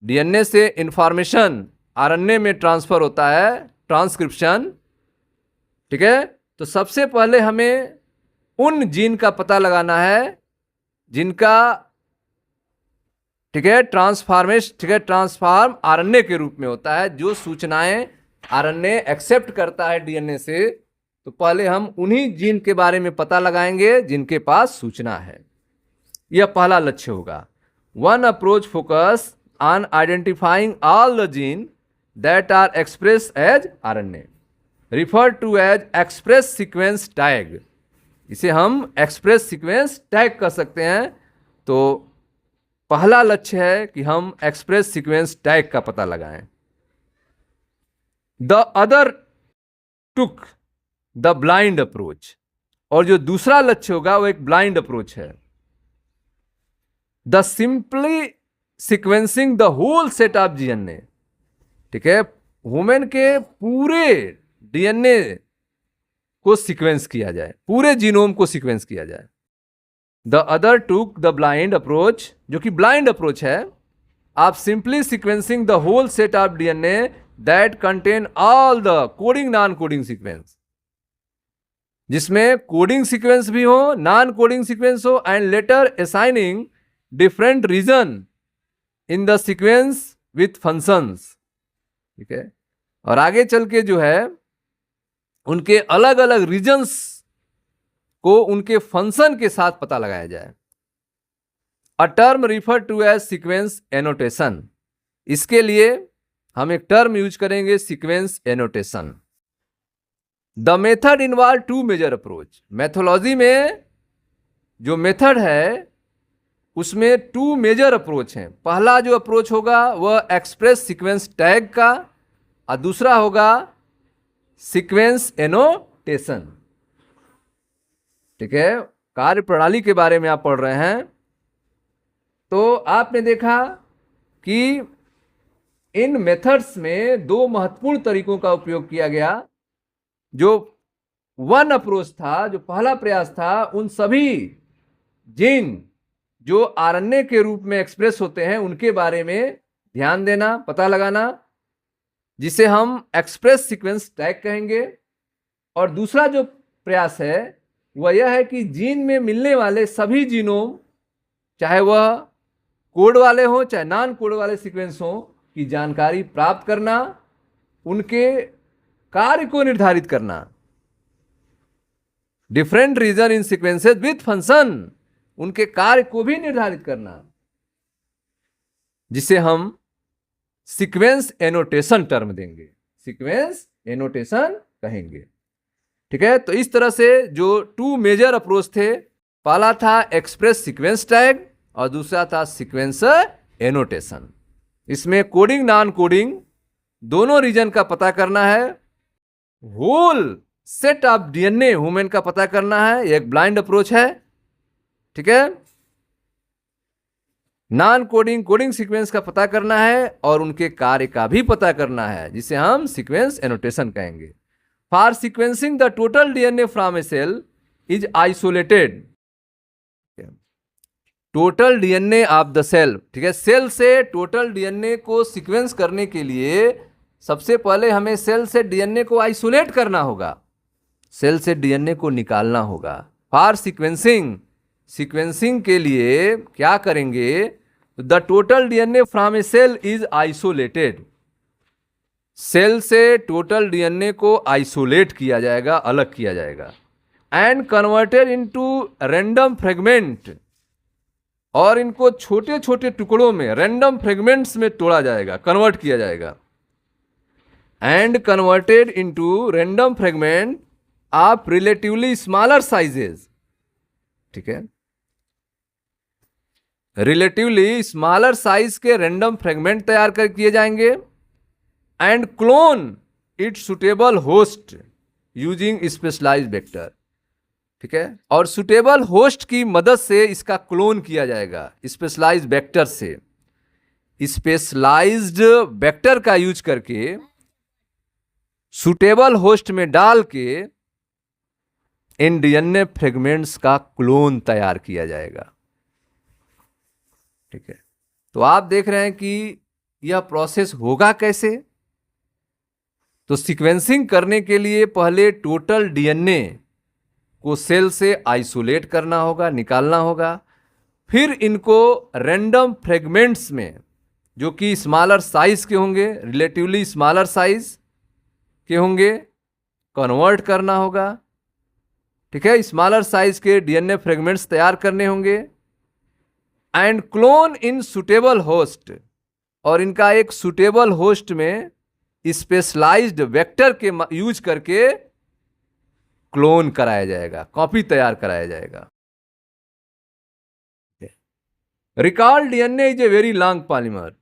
डीएनए से इंफॉर्मेशन आरएनए में ट्रांसफर होता है, ट्रांसक्रिप्शन, ठीक है। तो सबसे पहले हमें उन जीन का पता लगाना है जिनका, ठीक है, ट्रांसफॉर्म आरएनए के रूप में होता है, जो सूचनाएं आरएनए एक्सेप्ट करता है डीएनए से। तो पहले हम उन्हीं जीन के बारे में पता लगाएंगे जिनके पास सूचना है, यह पहला लक्ष्य होगा। One approach focus on identifying all the gene that are express as RNA, refer to as express sequence tag. इसे हम एक्सप्रेस सीक्वेंस टैग कर सकते हैं। तो पहला लक्ष्य है कि हम एक्सप्रेस सीक्वेंस टैग का पता लगाएं। The other took the blind approach, और जो दूसरा लक्ष्य होगा वो एक ब्लाइंड अप्रोच है। The simply sequencing the whole set of DNA, ठीक है, ह्यूमन के पूरे डीएनए को सीक्वेंस किया जाए, पूरे जीनोम को सीक्वेंस किया जाए। The other took the blind approach, जो कि ब्लाइंड अप्रोच है, आप simply sequencing the whole set of DNA that contain all the coding non coding sequence, जिसमें कोडिंग सीक्वेंस भी हो, नॉन कोडिंग सीक्वेंस हो, and later assigning different region in the sequence with functions, ठीक है। और आगे चल के जो है उनके अलग अलग रीजन्स को उनके फंक्शन के साथ पता लगाया जाए। A term refer to as sequence annotation, इसके लिए हम एक टर्म यूज करेंगे sequence annotation. The method involve two major approach, methodology में जो मेथड है उसमें टू मेजर अप्रोच हैं। पहला जो अप्रोच होगा वह एक्सप्रेस सीक्वेंस टैग का, और दूसरा होगा सीक्वेंस एनोटेशन, ठीक है। कार्य प्रणाली के बारे में आप पढ़ रहे हैं, तो आपने देखा कि इन मेथड्स में दो महत्वपूर्ण तरीकों का उपयोग किया गया। जो वन अप्रोच था, जो पहला प्रयास था, उन सभी जीन जो आरएनए के रूप में एक्सप्रेस होते हैं उनके बारे में ध्यान देना, पता लगाना, जिसे हम एक्सप्रेस सीक्वेंस टैग कहेंगे। और दूसरा जो प्रयास है वह यह है कि जीन में मिलने वाले सभी जीनोम, चाहे वह कोड वाले हों चाहे नॉन कोड वाले सीक्वेंस हों, की जानकारी प्राप्त करना, उनके कार्य को निर्धारित करना। Different region in sequences with function, उनके कार्य को भी निर्धारित करना, जिसे हम सीक्वेंस एनोटेशन टर्म देंगे, सीक्वेंस एनोटेशन कहेंगे, ठीक है। तो इस तरह से जो टू मेजर अप्रोच थे, पहला था एक्सप्रेस सीक्वेंस टैग और दूसरा था सीक्वेंस एनोटेशन। इसमें कोडिंग नॉन कोडिंग दोनों रीजन का पता करना है, whole set of DNA human का पता करना है, यह एक ब्लाइंड अप्रोच है, ठीक है। नॉन कोडिंग कोडिंग सीक्वेंस का पता करना है और उनके कार्य का भी पता करना है, जिसे हम सीक्वेंस एनोटेशन कहेंगे। For sequencing the total DNA from a cell is isolated, total DNA of the cell, ठीक है। सेल से टोटल डीएनए को सीक्वेंस करने के लिए सबसे पहले हमें सेल से डीएनए को आइसोलेट करना होगा, सेल से डीएनए को निकालना होगा। फॉर सीक्वेंसिंग, सीक्वेंसिंग के लिए क्या करेंगे, the total DNA from a cell is isolated, cell से टोटल डीएनए को आइसोलेट किया जाएगा, अलग किया जाएगा। And converted into random fragment, और इनको छोटे छोटे टुकड़ों में रैंडम फ्रेगमेंट्स में तोड़ा जाएगा, कन्वर्ट किया जाएगा। And converted into random fragment of relatively smaller sizes, ठीक है। रिलेटिवली स्मॉलर साइज के रैंडम फ्रेगमेंट तैयार कर किए जाएंगे। And clone its suitable host using specialised vector, ठीक है। और सुटेबल होस्ट की मदद से इसका क्लोन किया जाएगा स्पेशलाइज्ड वेक्टर से। स्पेशलाइज्ड वेक्टर का यूज करके सुटेबल होस्ट में डाल के इन डीएनए फ्रेगमेंट्स का क्लोन तैयार किया जाएगा, ठीक है। तो आप देख रहे हैं कि यह प्रोसेस होगा कैसे। तो सीक्वेंसिंग करने के लिए पहले टोटल डीएनए को सेल से आइसोलेट करना होगा, निकालना होगा, फिर इनको रैंडम फ्रेगमेंट्स में जो कि स्मॉलर साइज के होंगे, रिलेटिवली स्मॉलर साइज के होंगे, कन्वर्ट करना होगा, ठीक है। स्मॉलर साइज के डीएनए फ्रेगमेंट्स तैयार करने होंगे। And clone in suitable host, और इनका एक सुटेबल होस्ट में स्पेशलाइज्ड वेक्टर के यूज करके क्लोन कराया जाएगा, कॉपी तैयार कराया जाएगा। Recall DNA is a very long polymer,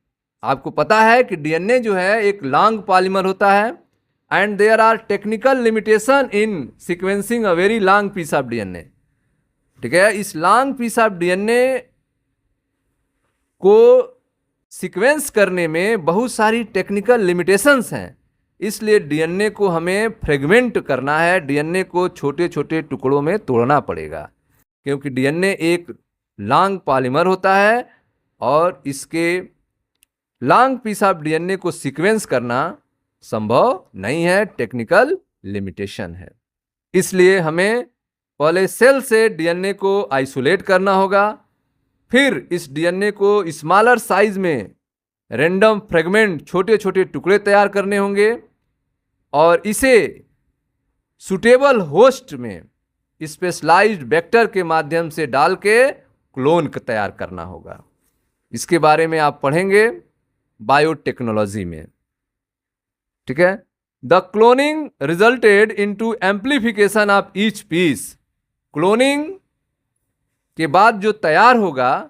आपको पता है कि डीएनए जो है एक लॉन्ग पॉलीमर होता है। And there are technical limitation in sequencing a very long piece of DNA, ठीक है। इस लॉन्ग पीस ऑफ डीएनए को सीक्वेंस करने में बहुत सारी टेक्निकल लिमिटेशंस हैं, इसलिए डीएनए को हमें फ्रेगमेंट करना है, डीएनए को छोटे छोटे टुकड़ों में तोड़ना पड़ेगा, क्योंकि डीएनए एक लॉन्ग पॉलीमर होता है और इसके लॉन्ग पीस ऑफ डीएनए को सीक्वेंस करना संभव नहीं है, टेक्निकल लिमिटेशन है। इसलिए हमें पहले सेल से डीएनए को आइसोलेट करना होगा, फिर इस डीएनए को स्मॉलर साइज में रैंडम फ्रेगमेंट, छोटे छोटे टुकड़े तैयार करने होंगे और इसे सुटेबल होस्ट में स्पेशलाइज्ड वेक्टर के माध्यम से डाल के क्लोन तैयार करना होगा। इसके बारे में आप पढ़ेंगे बायोटेक्नोलॉजी में, ठीक है। The cloning resulted into amplification of each piece. Cloning के बाद जो तैयार होगा,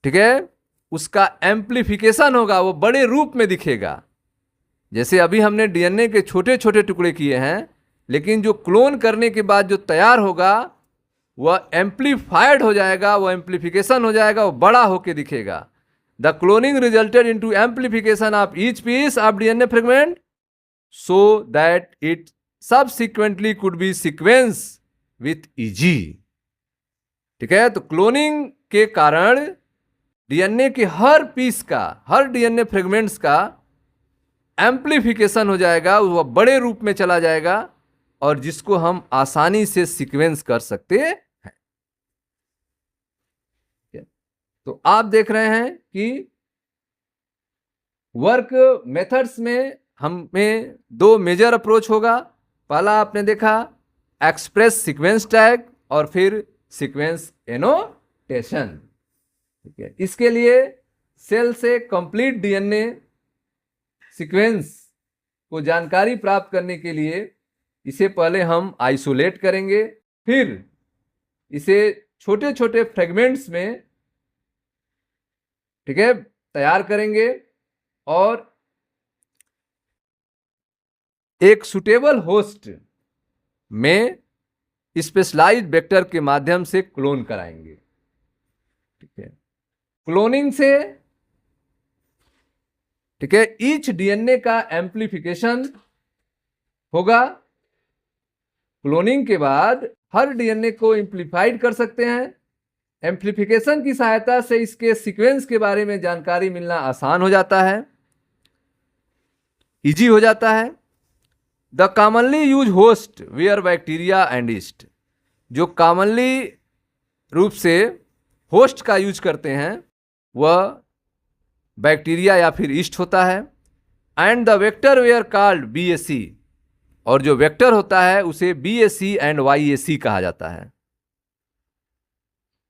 ठीक है, उसका एम्प्लीफिकेशन होगा, वो बड़े रूप में दिखेगा। जैसे अभी हमने डीएनए के छोटे छोटे टुकड़े किए हैं, लेकिन जो क्लोन करने के बाद जो तैयार होगा वह एम्प्लीफाइड हो जाएगा, वो एम्प्लीफिकेशन हो जाएगा, वो बड़ा होके दिखेगा। The cloning resulted into amplification of each piece of DNA fragment so that it subsequently could be sequence with easy. ठीक है, तो क्लोनिंग के कारण डीएनए के हर पीस का, हर डीएनए फ्रेगमेंट्स का एम्प्लीफिकेशन हो जाएगा, वह बड़े रूप में चला जाएगा और जिसको हम आसानी से सीक्वेंस कर सकते हैं। तो आप देख रहे हैं कि वर्क मेथड्स में हमें दो मेजर अप्रोच होगा। पहला आपने देखा एक्सप्रेस सीक्वेंस टैग और फिर सीक्वेंस एनोटेशन। ठीक है, इसके लिए सेल से कंप्लीट डीएनए सीक्वेंस को जानकारी प्राप्त करने के लिए इसे पहले हम आइसोलेट करेंगे, फिर इसे छोटे छोटे फ्रेगमेंट्स में, ठीक है, तैयार करेंगे और एक सुटेबल होस्ट में स्पेशलाइज्ड वेक्टर के माध्यम से क्लोन कराएंगे। ठीक है, क्लोनिंग से, ठीक है, ईच डीएनए का एम्प्लीफिकेशन होगा। क्लोनिंग के बाद हर डीएनए को एम्प्लीफाइड कर सकते हैं। एम्प्लीफिकेशन की सहायता से इसके सीक्वेंस के बारे में जानकारी मिलना आसान हो जाता है, इजी हो जाता है। The commonly use host were bacteria and yeast. जो कॉमनली रूप से होस्ट का यूज करते हैं वह बैक्टीरिया या फिर यीस्ट होता है। And the vector were called BAC, और जो वेक्टर होता है उसे बीएसी एंड वाईएसी कहा जाता है।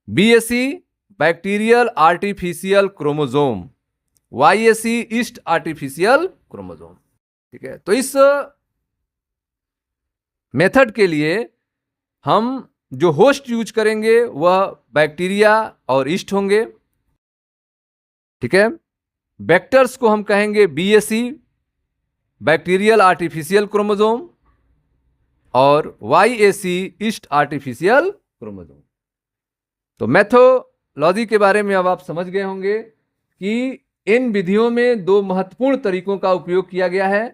BAC bacterial artificial chromosome, YAC yeast artificial chromosome. ठीक है, तो इस मेथड के लिए हम जो होस्ट यूज करेंगे वह बैक्टीरिया और यीस्ट होंगे। ठीक है, वेक्टर्स को हम कहेंगे बीएसी बैक्टीरियल आर्टिफिशियल क्रोमोसोम और वाईएसी ईस्ट आर्टिफिशियल क्रोमोसोम। तो मेथोलॉजी के बारे में अब आप समझ गए होंगे कि इन विधियों में दो महत्वपूर्ण तरीकों का उपयोग किया गया है।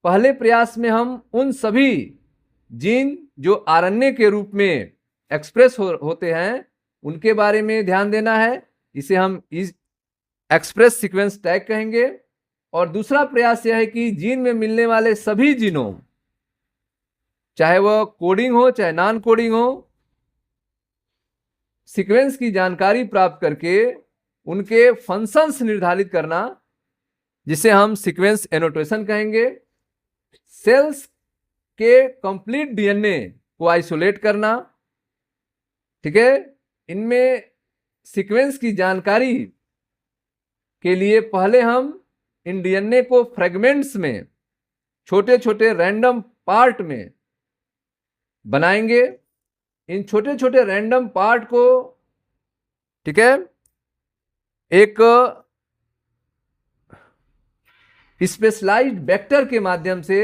पहले प्रयास में हम उन सभी जीन जो आरएनए के रूप में एक्सप्रेस होते हैं उनके बारे में ध्यान देना है, इसे हम एक्सप्रेस सीक्वेंस टैग कहेंगे। और दूसरा प्रयास यह है कि जीन में मिलने वाले सभी जीनोम, चाहे वह कोडिंग हो चाहे नॉन कोडिंग हो, सीक्वेंस की जानकारी प्राप्त करके उनके फंक्शंस निर्धारित करना, जिसे हम सीक्वेंस एनोटेशन कहेंगे। सेल्स के कंप्लीट डीएनए को आइसोलेट करना, ठीक है, इनमें सीक्वेंस की जानकारी के लिए पहले हम इन डीएनए को फ्रेगमेंट्स में, छोटे छोटे रैंडम पार्ट में बनाएंगे। इन छोटे छोटे रैंडम पार्ट को, ठीक है, एक स्पेशलाइज्ड वेक्टर के माध्यम से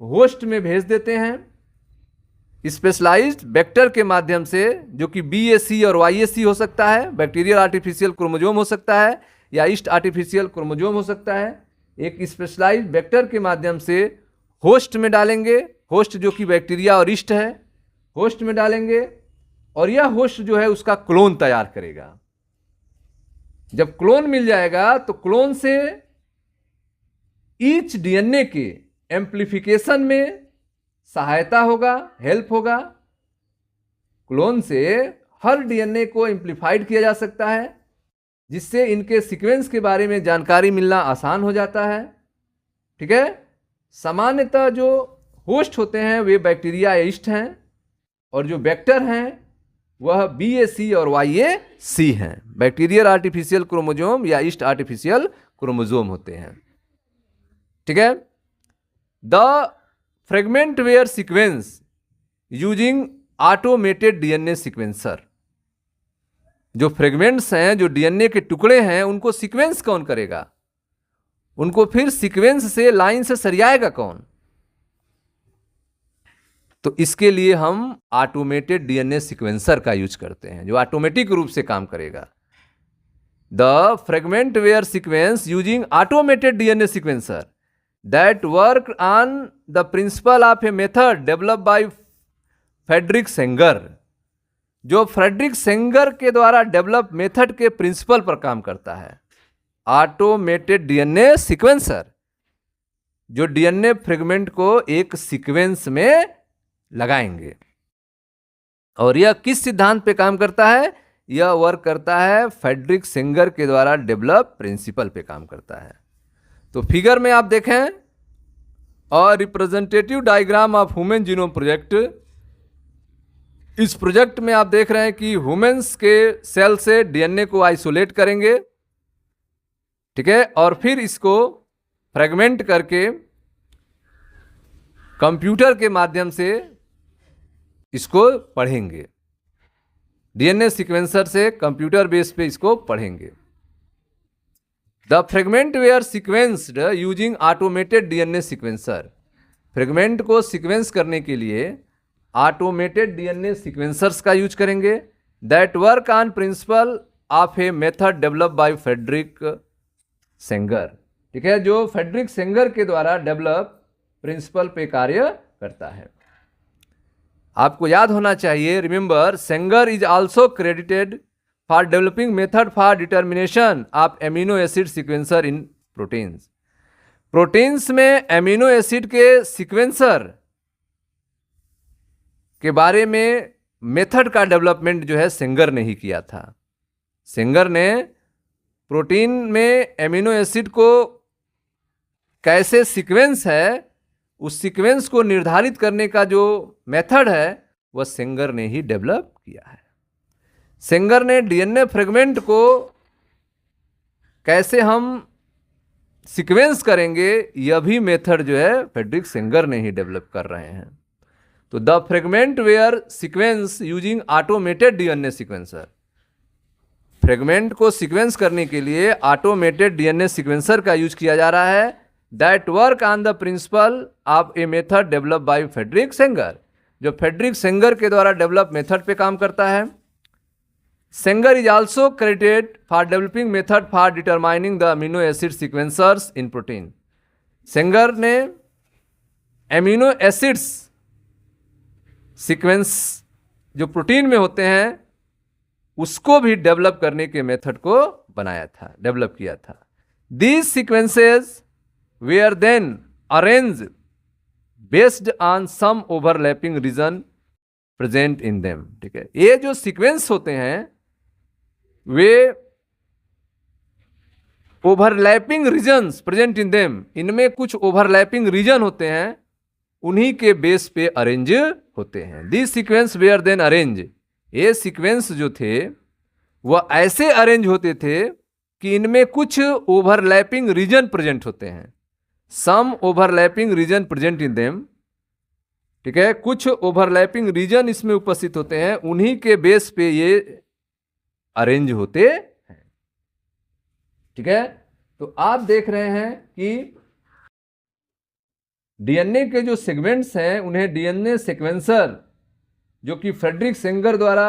होस्ट में भेज देते हैं। स्पेशलाइज्ड वेक्टर के माध्यम से, जो कि बीएसी और वाईएसी हो सकता है, बैक्टीरियल आर्टिफिशियल क्रोमोसोम हो सकता है या ईस्ट आर्टिफिशियल क्रोमोसोम हो सकता है। एक स्पेशलाइज्ड वेक्टर के माध्यम से होस्ट में डालेंगे, होस्ट जो कि बैक्टीरिया और ईस्ट है, होस्ट में डालेंगे और यह होस्ट जो है उसका क्लोन तैयार करेगा। जब क्लोन मिल जाएगा तो क्लोन से ईच डीएनए के एम्प्लीफिकेशन में सहायता होगा, हेल्प होगा। क्लोन से हर डीएनए को एम्प्लीफाइड किया जा सकता है, जिससे इनके सीक्वेंस के बारे में जानकारी मिलना आसान हो जाता है। ठीक है। सामान्यतः जो होस्ट होते हैं वे बैक्टीरिया या यीस्ट हैं, और जो वेक्टर हैं वह BAC और YAC हैं। बैक्टीरियल आर्टिफिशियल क्रोमोजोम या यीस्ट आर्टिफिशियल क्रोमोजोम होते हैं। ठीक है। The fragment were sequence using automated DNA sequencer. जो फ्रेगमेंट्स हैं, जो डीएनए के टुकड़े हैं, उनको सीक्वेंस कौन करेगा? उनको फिर सीक्वेंस से लाइन से सरियाएगा कौन? तो इसके लिए हम ऑटोमेटेड डीएनए सीक्वेंसर का यूज करते हैं, जो ऑटोमेटिक रूप से काम करेगा। The fragment were sequence using automated DNA sequencer that work on the principle of a method develop by Frederick Sanger. जो फ्रेडरिक सेंगर के द्वारा डेवलप मेथड के प्रिंसिपल पर काम करता है। ऑटोमेटेड डीएनए सीक्वेंसर जो डीएनए फ्रेगमेंट को एक सीक्वेंस में लगाएंगे। और यह किस सिद्धांत पे काम करता है? यह वर्क करता है फ्रेडरिक सेंगर के द्वारा डेवलप प्रिंसिपल पे काम करता है। तो फिगर में आप देखें, और representative diagram of human genome project. इस प्रोजेक्ट में आप देख रहे हैं कि ह्यूमंस के सेल से डीएनए को आइसोलेट करेंगे। ठीक है। और फिर इसको फ्रेगमेंट करके कंप्यूटर के माध्यम से इसको पढ़ेंगे। डीएनए सीक्वेंसर से कंप्यूटर बेस पे इसको पढ़ेंगे। The fragment were sequenced using automated DNA sequencer. Fragment को सीक्वेंस करने के लिए ऑटोमेटेड डीएनए सीक्वेंसर्स का यूज करेंगे। That work on principle of a method develop by Frederick Sanger. ठीक है। जो फ्रेडरिक सेंगर के द्वारा डेवलप प्रिंसिपल पे कार्य करता है। आपको याद होना चाहिए, remember, Sengar is also credited for developing method for determination of amino acid sequencer in proteins. Proteins में एमिनो एसिड के सीक्वेंसर के बारे में मेथड का डेवलपमेंट जो है सेंगर ने ही किया था। सेंगर ने प्रोटीन में एमिनो एसिड को कैसे सीक्वेंस है, उस सीक्वेंस को निर्धारित करने का जो मेथड है वह सेंगर ने ही डेवलप किया है। सेंगर ने डीएनए फ्रेगमेंट को कैसे हम सीक्वेंस करेंगे, यह भी मेथड जो है फ्रेडरिक सेंगर ने ही डेवलप कर रहे हैं। तो the fragment were sequence using automated DNA sequencer. Fragment को सीक्वेंस करने के लिए ऑटोमेटेड डीएनए सीक्वेंसर का यूज किया जा रहा है। That work on the principle of a method develop by Frederick Sanger. जो फ्रेडरिक सेंगर के द्वारा डेवलप मेथड पे काम करता है। Sanger is also credited for developing method for determining the amino acid sequencers in protein. Sanger ने amino acids sequence जो protein में होते हैं उसको भी डेवलप करने के मेथड को बनाया था, डेवलप किया था। These sequences were then arrange based on some overlapping region present in them. ठीक है। ये जो सीक्वेंस होते हैं वे overlapping regions present in them, इनमें कुछ ओवरलैपिंग रीजन होते हैं, उन्हीं के बेस पे अरेंज होते हैं। This sequence were then arrange. ये सीक्वेंस जो थे वह ऐसे अरेंज होते थे कि इनमें कुछ ओवरलैपिंग रीजन प्रेजेंट होते हैं। Some overlapping region present in them. ठीक है। कुछ ओवरलैपिंग रीजन इसमें उपस्थित होते हैं, उन्हीं के बेस पे ये अरेंज होते हैं। ठीक है। तो आप देख रहे हैं कि डीएनए के जो सेगमेंट्स हैं उन्हें डीएनए सीक्वेंसर जो कि फ्रेडरिक सेंगर द्वारा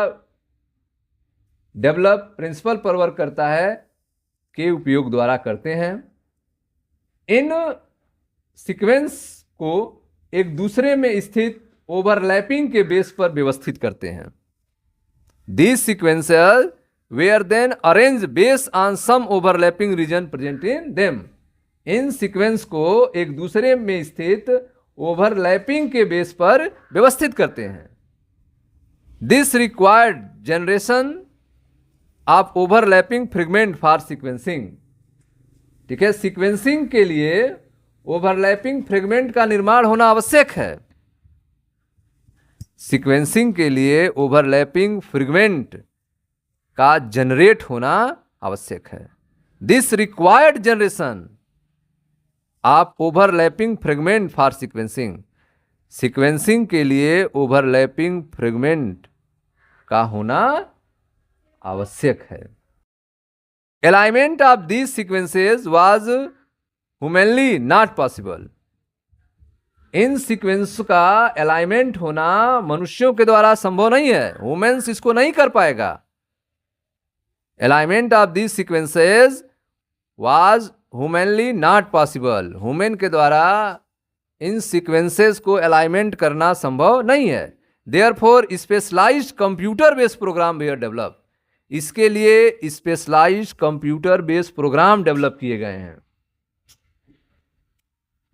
डेवलप प्रिंसिपल पर वर्क करता है के उपयोग द्वारा करते हैं। इन सीक्वेंस को एक दूसरे में स्थित ओवरलैपिंग के बेस पर व्यवस्थित करते हैं। This sequences were then arrange based on some overlapping region present in them. इन सीक्वेंस को एक दूसरे में स्थित ओवरलैपिंग के बेस पर व्यवस्थित करते हैं। This required generation of overlapping fragment for sequencing. ठीक है, सीक्वेंसिंग के लिए ओवरलैपिंग फ्रेगमेंट का निर्माण होना आवश्यक है। सीक्वेंसिंग के लिए ओवरलैपिंग फ्रेगमेंट का जनरेट होना आवश्यक है। This required generation of overlapping fragment for sequencing. Sequencing के लिए ओवरलैपिंग फ्रेगमेंट का होना आवश्यक है। Alignment of these sequences was humanly not possible. In sequence का अलाइनमेंट होना मनुष्यों के द्वारा संभव नहीं है, ह्यूमन्स इसको नहीं कर पाएगा। Alignment of these sequences was humanly not possible. Human के द्वारा इन सीक्वेंसेस को अलाइनमेंट करना संभव नहीं है। Therefore specialised computer based program were develop. इसके लिए specialised computer based program develop किए गए हैं।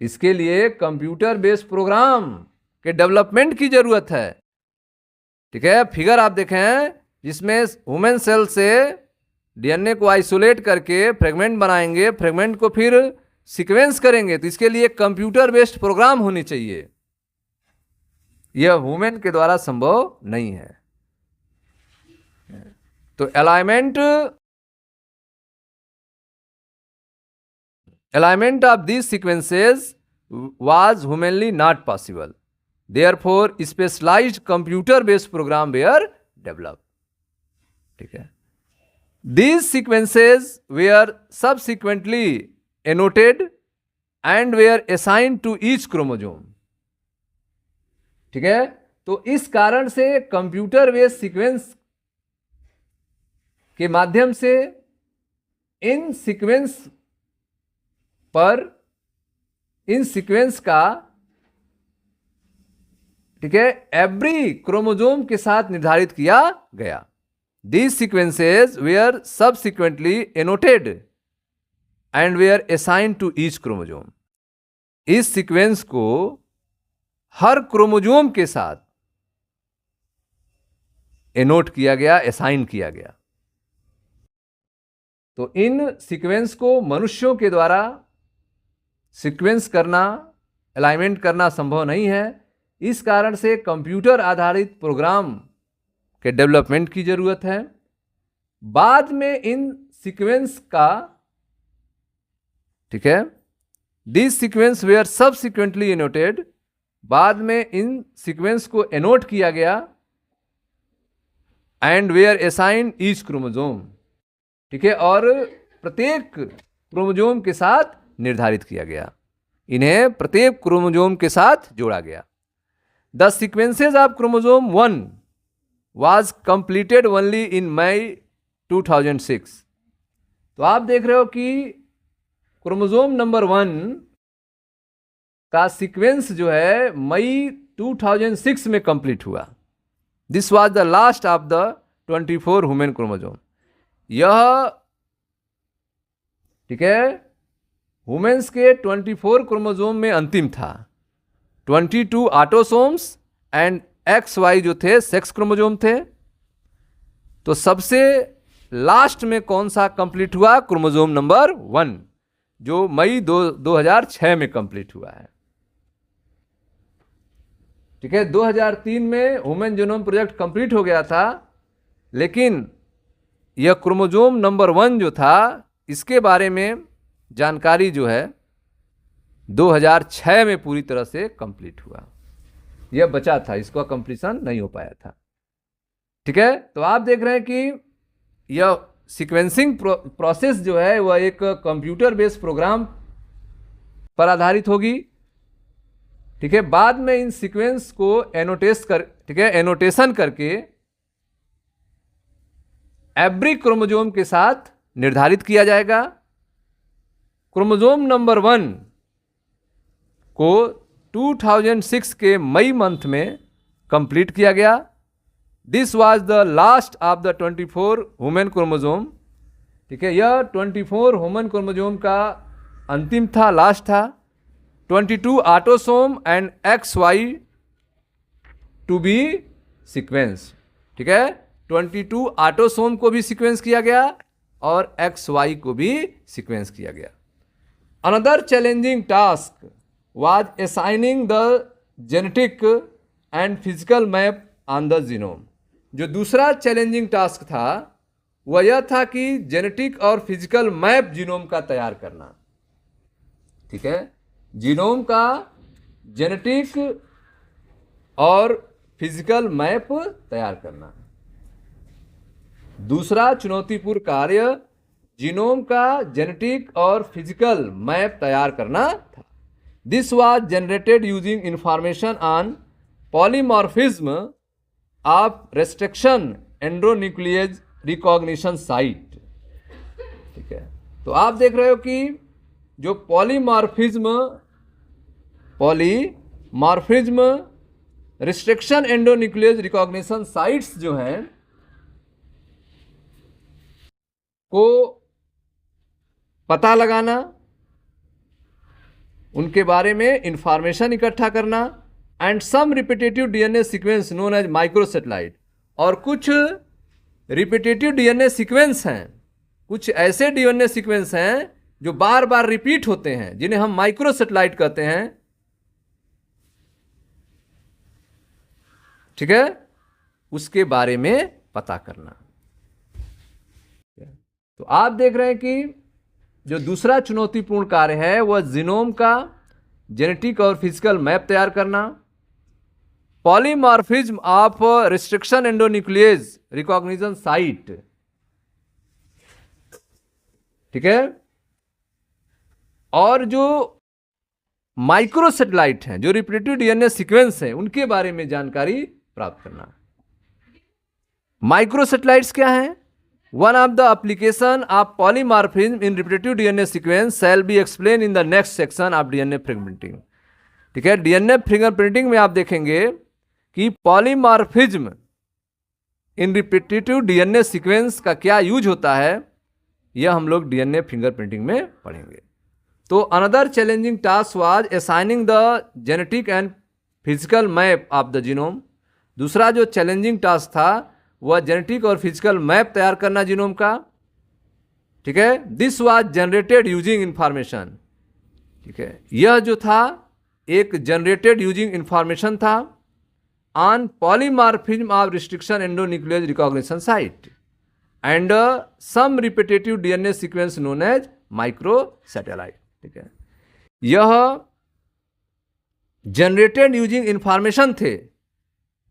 इसके लिए कंप्यूटर बेस्ड प्रोग्राम के डेवलपमेंट की जरूरत है। ठीक है, फिगर आप देखें जिसमें ह्यूमन सेल से डीएनए को आइसोलेट करके फ्रेगमेंट बनाएंगे, फ्रेगमेंट को फिर सीक्वेंस करेंगे, तो इसके लिए कंप्यूटर बेस्ड प्रोग्राम होनी चाहिए। यह ह्यूमन के द्वारा संभव नहीं है। तो alignment of this sequences was humanly not possible. Therefore specialised computer based program were develop. ठीक है, these sequences were subsequently annotated and were assigned to each chromosome। ठीक है, तो इस कारण से कंप्यूटर बेस्ड सीक्वेंस के माध्यम से इन सीक्वेंस का, ठीक है, एवरी क्रोमोसोम के साथ निर्धारित किया गया। These sequences were subsequently annotated and were assigned to each chromosome। इस सीक्वेंस को हर क्रोमोसोम के साथ एनोट किया गया, असाइन किया गया। तो इन सीक्वेंस को मनुष्यों के द्वारा सीक्वेंस करना, अलाइनमेंट करना संभव नहीं है। इस कारण से कंप्यूटर आधारित प्रोग्राम के डेवलपमेंट की जरूरत है। बाद में इन सीक्वेंस का, ठीक है, this sequence were subsequently annotated. बाद में इन सीक्वेंस को एनोट किया गया and were assign each chromosome. ठीक है, और प्रत्येक क्रोमोसोम के साथ निर्धारित किया गया। इन्हें प्रत्येक क्रोमोसोम के साथ जोड़ा गया। The sequences of chromosome 1 was completed only in May 2006। तो आप देख रहे हो कि क्रोमोसोम नंबर 1 का सीक्वेंस जो है मई 2006 में कंप्लीट हुआ। This was the last of the 24 human chromosome. यह, ठीक है, ह्यूमन्स के 24 क्रोमोसोम में अंतिम था। 22 ऑटोसोम्स एंड XY जो थे सेक्स क्रोमोसोम थे। तो सबसे लास्ट में कौन सा कंप्लीट हुआ? क्रोमोसोम नंबर 1, जो मई 2006 में कंप्लीट हुआ है। ठीक है, 2003 में ह्यूमन जीनोम प्रोजेक्ट कंप्लीट हो गया था, लेकिन यह क्रोमोसोम नंबर 1 जो था, इसके बारे में जानकारी जो है 2006 में पूरी तरह से कंप्लीट हुआ। यह बचा था, इसका कंप्लीशन नहीं हो पाया था। ठीक है, तो आप देख रहे हैं कि यह सीक्वेंसिंग प्रोसेस जो है वह एक कंप्यूटर बेस्ड प्रोग्राम पर आधारित होगी। ठीक है, बाद में इन सीक्वेंस को एनोटेशन करके एवरी क्रोमोसोम के साथ निर्धारित किया जाएगा। क्रोमोसोम नंबर 1 को 2006 के मई मंथ में कंप्लीट किया गया। This was the last of the 24 human chromosome. ठीक है, यह 24 ह्यूमन क्रोमोसोम का अंतिम था, लास्ट था। 22 autosome and XY to be sequence. ठीक है, 22 ऑटोसोम को भी सीक्वेंस किया गया और XY को भी सीक्वेंस किया गया। Another challenging task was assigning the genetic and physical map on the genome. जो दूसरा चैलेंजिंग टास्क था वह यह था कि जेनेटिक और फिजिकल मैप जीनोम का तैयार करना। ठीक है, जीनोम का जेनेटिक और फिजिकल मैप तैयार करना। दूसरा चुनौतीपूर्ण कार्य जीनोम का जेनेटिक और फिजिकल मैप तैयार करना था। This was generated using information on polymorphism of restriction endonuclease recognition site. ठीक है, तो आप देख रहे हो कि जो polymorphism restriction endonuclease recognition sites जो हैं को पता लगाना, उनके बारे में इंफॉर्मेशन इकट्ठा करना, and some repetitive DNA sequence known as microsatellite. और कुछ रिपीटेटिव डीएनए सीक्वेंस हैं, कुछ ऐसे डीएनए सीक्वेंस हैं जो बार बार रिपीट होते हैं, जिन्हें हम माइक्रोसैटेलाइट कहते हैं। ठीक है, उसके बारे में पता करना। तो आप देख रहे हैं कि जो दूसरा चुनौतीपूर्ण कार्य है वह जीनोम का जेनेटिक और फिजिकल मैप तैयार करना, polymorphism of restriction endonuclease recognition site. ठीक है, और जो माइक्रोसैटेलाइट हैं, जो रिपीटेटिव डीएनए सीक्वेंस हैं, उनके बारे में जानकारी प्राप्त करना। माइक्रोसैटेलाइट्स क्या हैं? One of the application of polymorphism in repetitive DNA sequence shall be explained in the next section of DNA fingerprinting। ठीक है, डीएनए फिंगरप्रिंटिंग में आप देखेंगे कि पॉलीमॉर्फिज्म इन रिपीटेटिव डीएनए सीक्वेंस का क्या यूज होता है, यह हम लोग डीएनए फिंगरप्रिंटिंग में पढ़ेंगे। तो another challenging task was assigning the genetic and physical map of the genome. दूसरा जो चैलेंजिंग टास्क था वह जेनेटिक और फिजिकल मैप तैयार करना जीनोम का। ठीक है, this was generated using information. ठीक है, यह जो था एक जनरेटेड यूजिंग इंफॉर्मेशन था on polymorphism of restriction endonuclease recognition site and some repetitive DNA sequence known as microsatellite. ठीक है, यह जनरेटेड यूजिंग इंफॉर्मेशन थे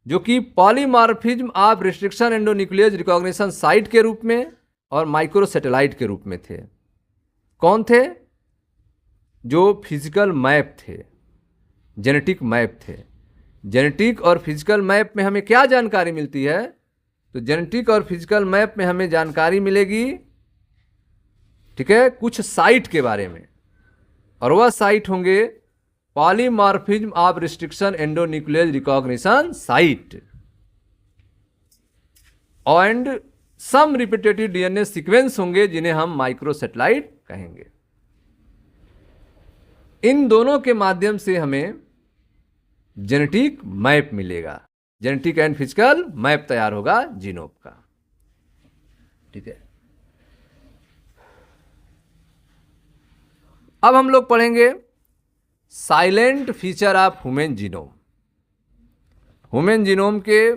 जो कि polymorphism of restriction endonuclease recognition site के रूप में और माइक्रोसैटेलाइट के रूप में थे। कौन थे? जो फिजिकल मैप थे, जेनेटिक मैप थे। जेनेटिक और फिजिकल मैप में हमें क्या जानकारी मिलती है? तो जेनेटिक और फिजिकल मैप में हमें जानकारी मिलेगी, ठीक है, कुछ साइट के बारे में, और वह साइट होंगे polymorphism of restriction endonuclease recognition site and some repetitive DNA sequence होंगे जिन्हें हम माइक्रोसैटेलाइट कहेंगे। इन दोनों के माध्यम से हमें जेनेटिक मैप मिलेगा, जेनेटिक एंड फिजिकल मैप तैयार होगा जीनोम का। ठीक है, अब हम लोग पढ़ेंगे silent feature of human genome. Human genome के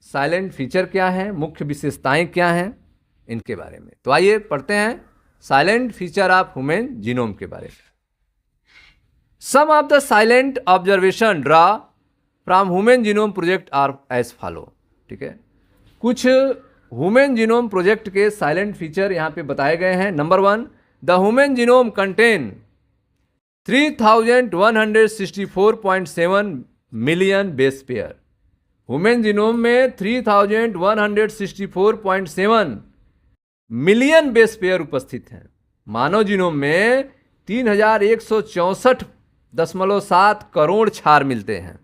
साइलेंट फीचर क्या हैं, मुख्य विशेषताएं क्या हैं, इनके बारे में। तो आइए पढ़ते हैं silent feature of human genome के बारे में। Some of the salient observation draw from human genome project are as follow. ठीक है, कुछ ह्यूमन जीनोम प्रोजेक्ट के साइलेंट फीचर यहाँ पे बताए गए हैं। Number 1, the human genome contain 3164.7 million base pair. Human genome में 3164.7 मिलियन बेस पेयर उपस्थित हैं। मानव जीनोम में 3164.7 करोड़ क्षार मिलते हैं।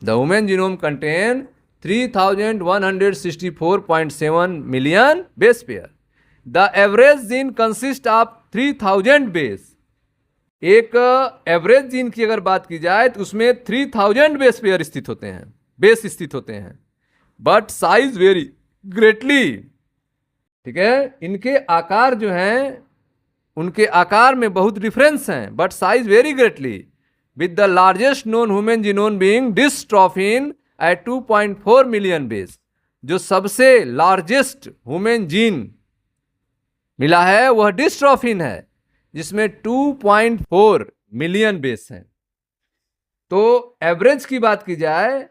The human genome contain 3164.7 million base pair. The average gene consist of 3000 base. एक एवरेज जीन की अगर बात की जाए तो उसमें 3000 बेस पेयर स्थित होते हैं, बेस स्थित होते हैं। But size vary greatly. ठीक है, इनके आकार जो हैं उनके आकार में बहुत डिफरेंस हैं, but size vary greatly, with the largest known human genome being dystrophin at 2.4 million base. जो सबसे लार्जेस्ट ह्यूमन जीन मिला है वह डिस्ट्रॉफिन है, जिसमें 2.4 मिलियन बेस हैं। तो एवरेज की बात की जाए,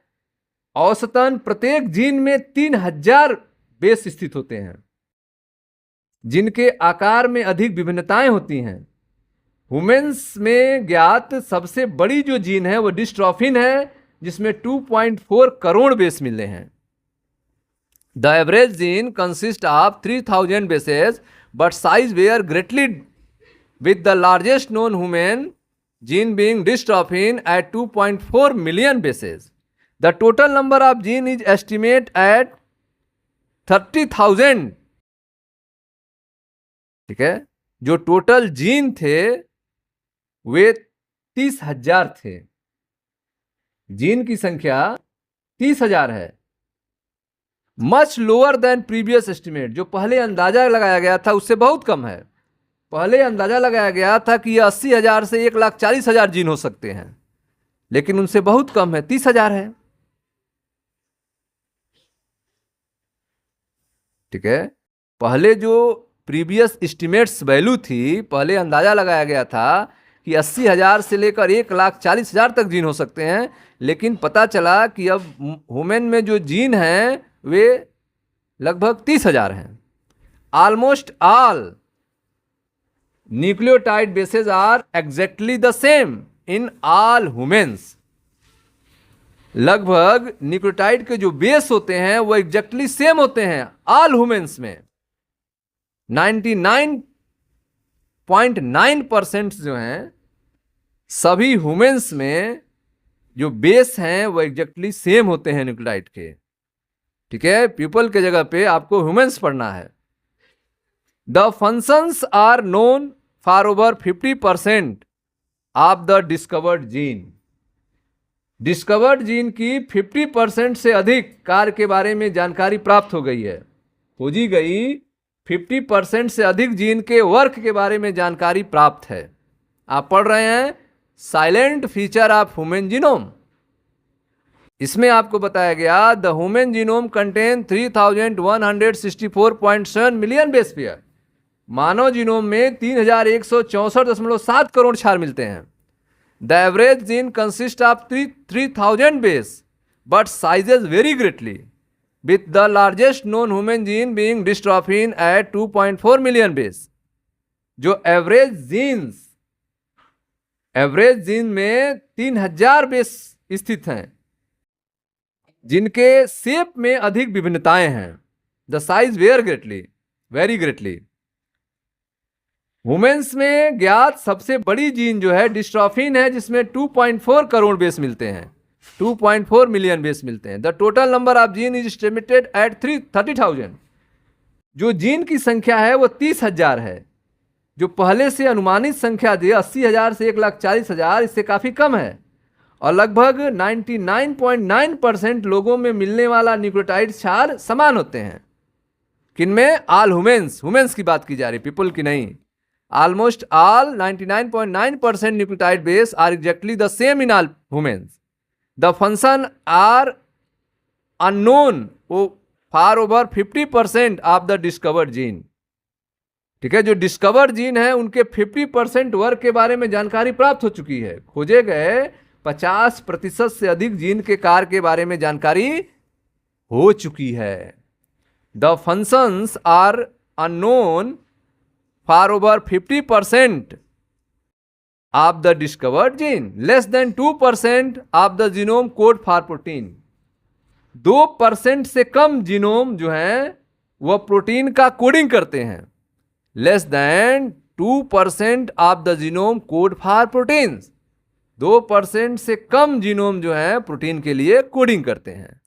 औसतन प्रत्येक जीन में 3000 बेस स्थित होते हैं, जिनके आकार में अधिक विभिन्नताएं होती हैं। ह्यूमन्स में ज्ञात सबसे बड़ी जो जीन है वह डिस्ट्रॉफिन है, जिसमें 2.4 करोड़ बेस मिले हैं। The average gene consist of 3000 bases, but size were greatly, with the largest known human gene being dystrophin at 2.4 million bases. The total number of gene is estimated at 30,000. ठीक है, जो total gene थे वे 30,000 थे। Gene की संख्या 30,000 है, much lower than previous estimate. जो पहले अंदाजा लगाया गया था उससे बहुत कम है। पहले अंदाजा लगाया गया था कि यह 80,000 से 1,40,000 जीन हो सकते हैं, लेकिन उनसे बहुत कम है, 30,000 है। ठीक है, पहले जो प्रीवियस एस्टिमेट्स वैल्यू थी, पहले अंदाजा लगाया गया था कि 80,000 से लेकर 1,40,000 तक जीन हो सकते हैं, लेकिन पता चला कि अब ह्यूमन में जो जीन हैं वे लगभग 30,000 हैं। Almost all nucleotide bases are exactly the same in all humans. लगभग न्यूक्लियोटाइड के जो बेस होते हैं वो एग्जैक्टली सेम होते हैं ऑल ह्यूमन्स में। 99.9% जो हैं सभी ह्यूमन्स में जो बेस हैं वो एग्जैक्टली सेम होते हैं न्यूक्लियोटाइड के। ठीक है, पीपल के जगह पे आपको ह्यूमन्स पढ़ना है। The functions are known for over 50% of the discovered gene. Discovered gene की 50% से अधिक कार्य के बारे में जानकारी प्राप्त हो गई है। खोजी गई 50% से अधिक जीन के वर्क के बारे में जानकारी प्राप्त है। आप पढ़ रहे हैं silent feature of human genome. इसमें आपको बताया गया the human genome contain 3,164.7 million base pair. मानव जीनोम में 3,164.7 करोड़ क्षार मिलते हैं। The average gene consist of 3,000 base, but sizes vary greatly, with the largest known human gene being dystrophin at 2.4 million base. जो एवरेज जीन में 3,000 base स्थित हैं, जिनके शेप में अधिक विभिन्नताएं हैं। The size vary greatly. वुमेन्स में ज्ञात सबसे बड़ी जीन जो है डिस्ट्रॉफिन है, जिसमें 2.4 करोड़ बेस मिलते हैं, 2.4 मिलियन बेस मिलते हैं। The total number of gene is estimated at 30,000। जो जीन की संख्या है वो 30,000 है, जो पहले से अनुमानित संख्या थी 80,000 से 1,40,000, इससे काफ़ी कम है। और लगभग 99.9% लोगों में मिलने वाला न्यूक्लियोटाइड क्षार समान होते हैं। किनमें? ऑल ह्यूमन्स की बात की जा रही, पीपल की नहीं। Almost all 99.9% nucleotide base are exactly the same in all humans. The function are unknown for over 50% of the discovered gene. ठीक है, जो डिस्कवर्ड जीन है उनके 50% वर्क के बारे में जानकारी प्राप्त हो चुकी है। खोजे गए 50% से अधिक जीन के कार्य के बारे में जानकारी हो चुकी है। The functions are unknown for over 50% of the discovered gene, less than 2% of the genome code for protein. 2% से कम जीनोम जो है वह प्रोटीन का कोडिंग करते हैं। Less than 2% of the genome code for proteins. 2% से कम जीनोम जो है प्रोटीन के लिए कोडिंग करते हैं।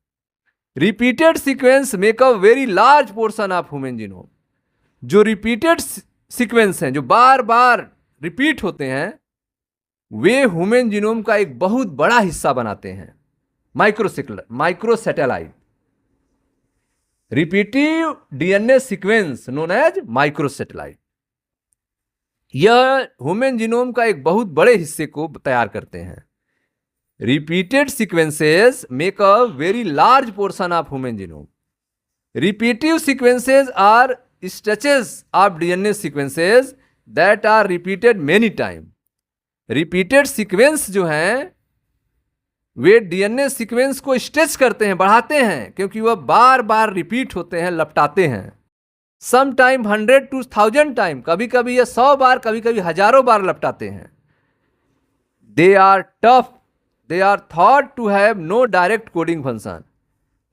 Repeated sequence make a very large portion of human genome. जो रिपीटेड सीक्वेंस हैं, जो बार बार रिपीट होते हैं, वे ह्यूमन जीनोम का एक बहुत बड़ा हिस्सा बनाते हैं। Microsatellite. Repetitive DNA sequence known as microsatellite, यह ह्यूमन जीनोम का एक बहुत बड़े हिस्से को तैयार करते हैं। Repeated sequences make a very large portion of human genome. Repetitive sequences are stretches of DNA sequences that are repeated many time. Repeated sequence जो हैं वे डीएनए सीक्वेंस को स्ट्रेच करते हैं, बढ़ाते हैं, क्योंकि वह बार बार रिपीट होते हैं, लपटाते हैं। सम टाइम 100 to 1000 टाइम, कभी कभी ये 100 बार, कभी कभी हजारों बार लपटाते हैं। They are tough, they are thought to have no direct coding function.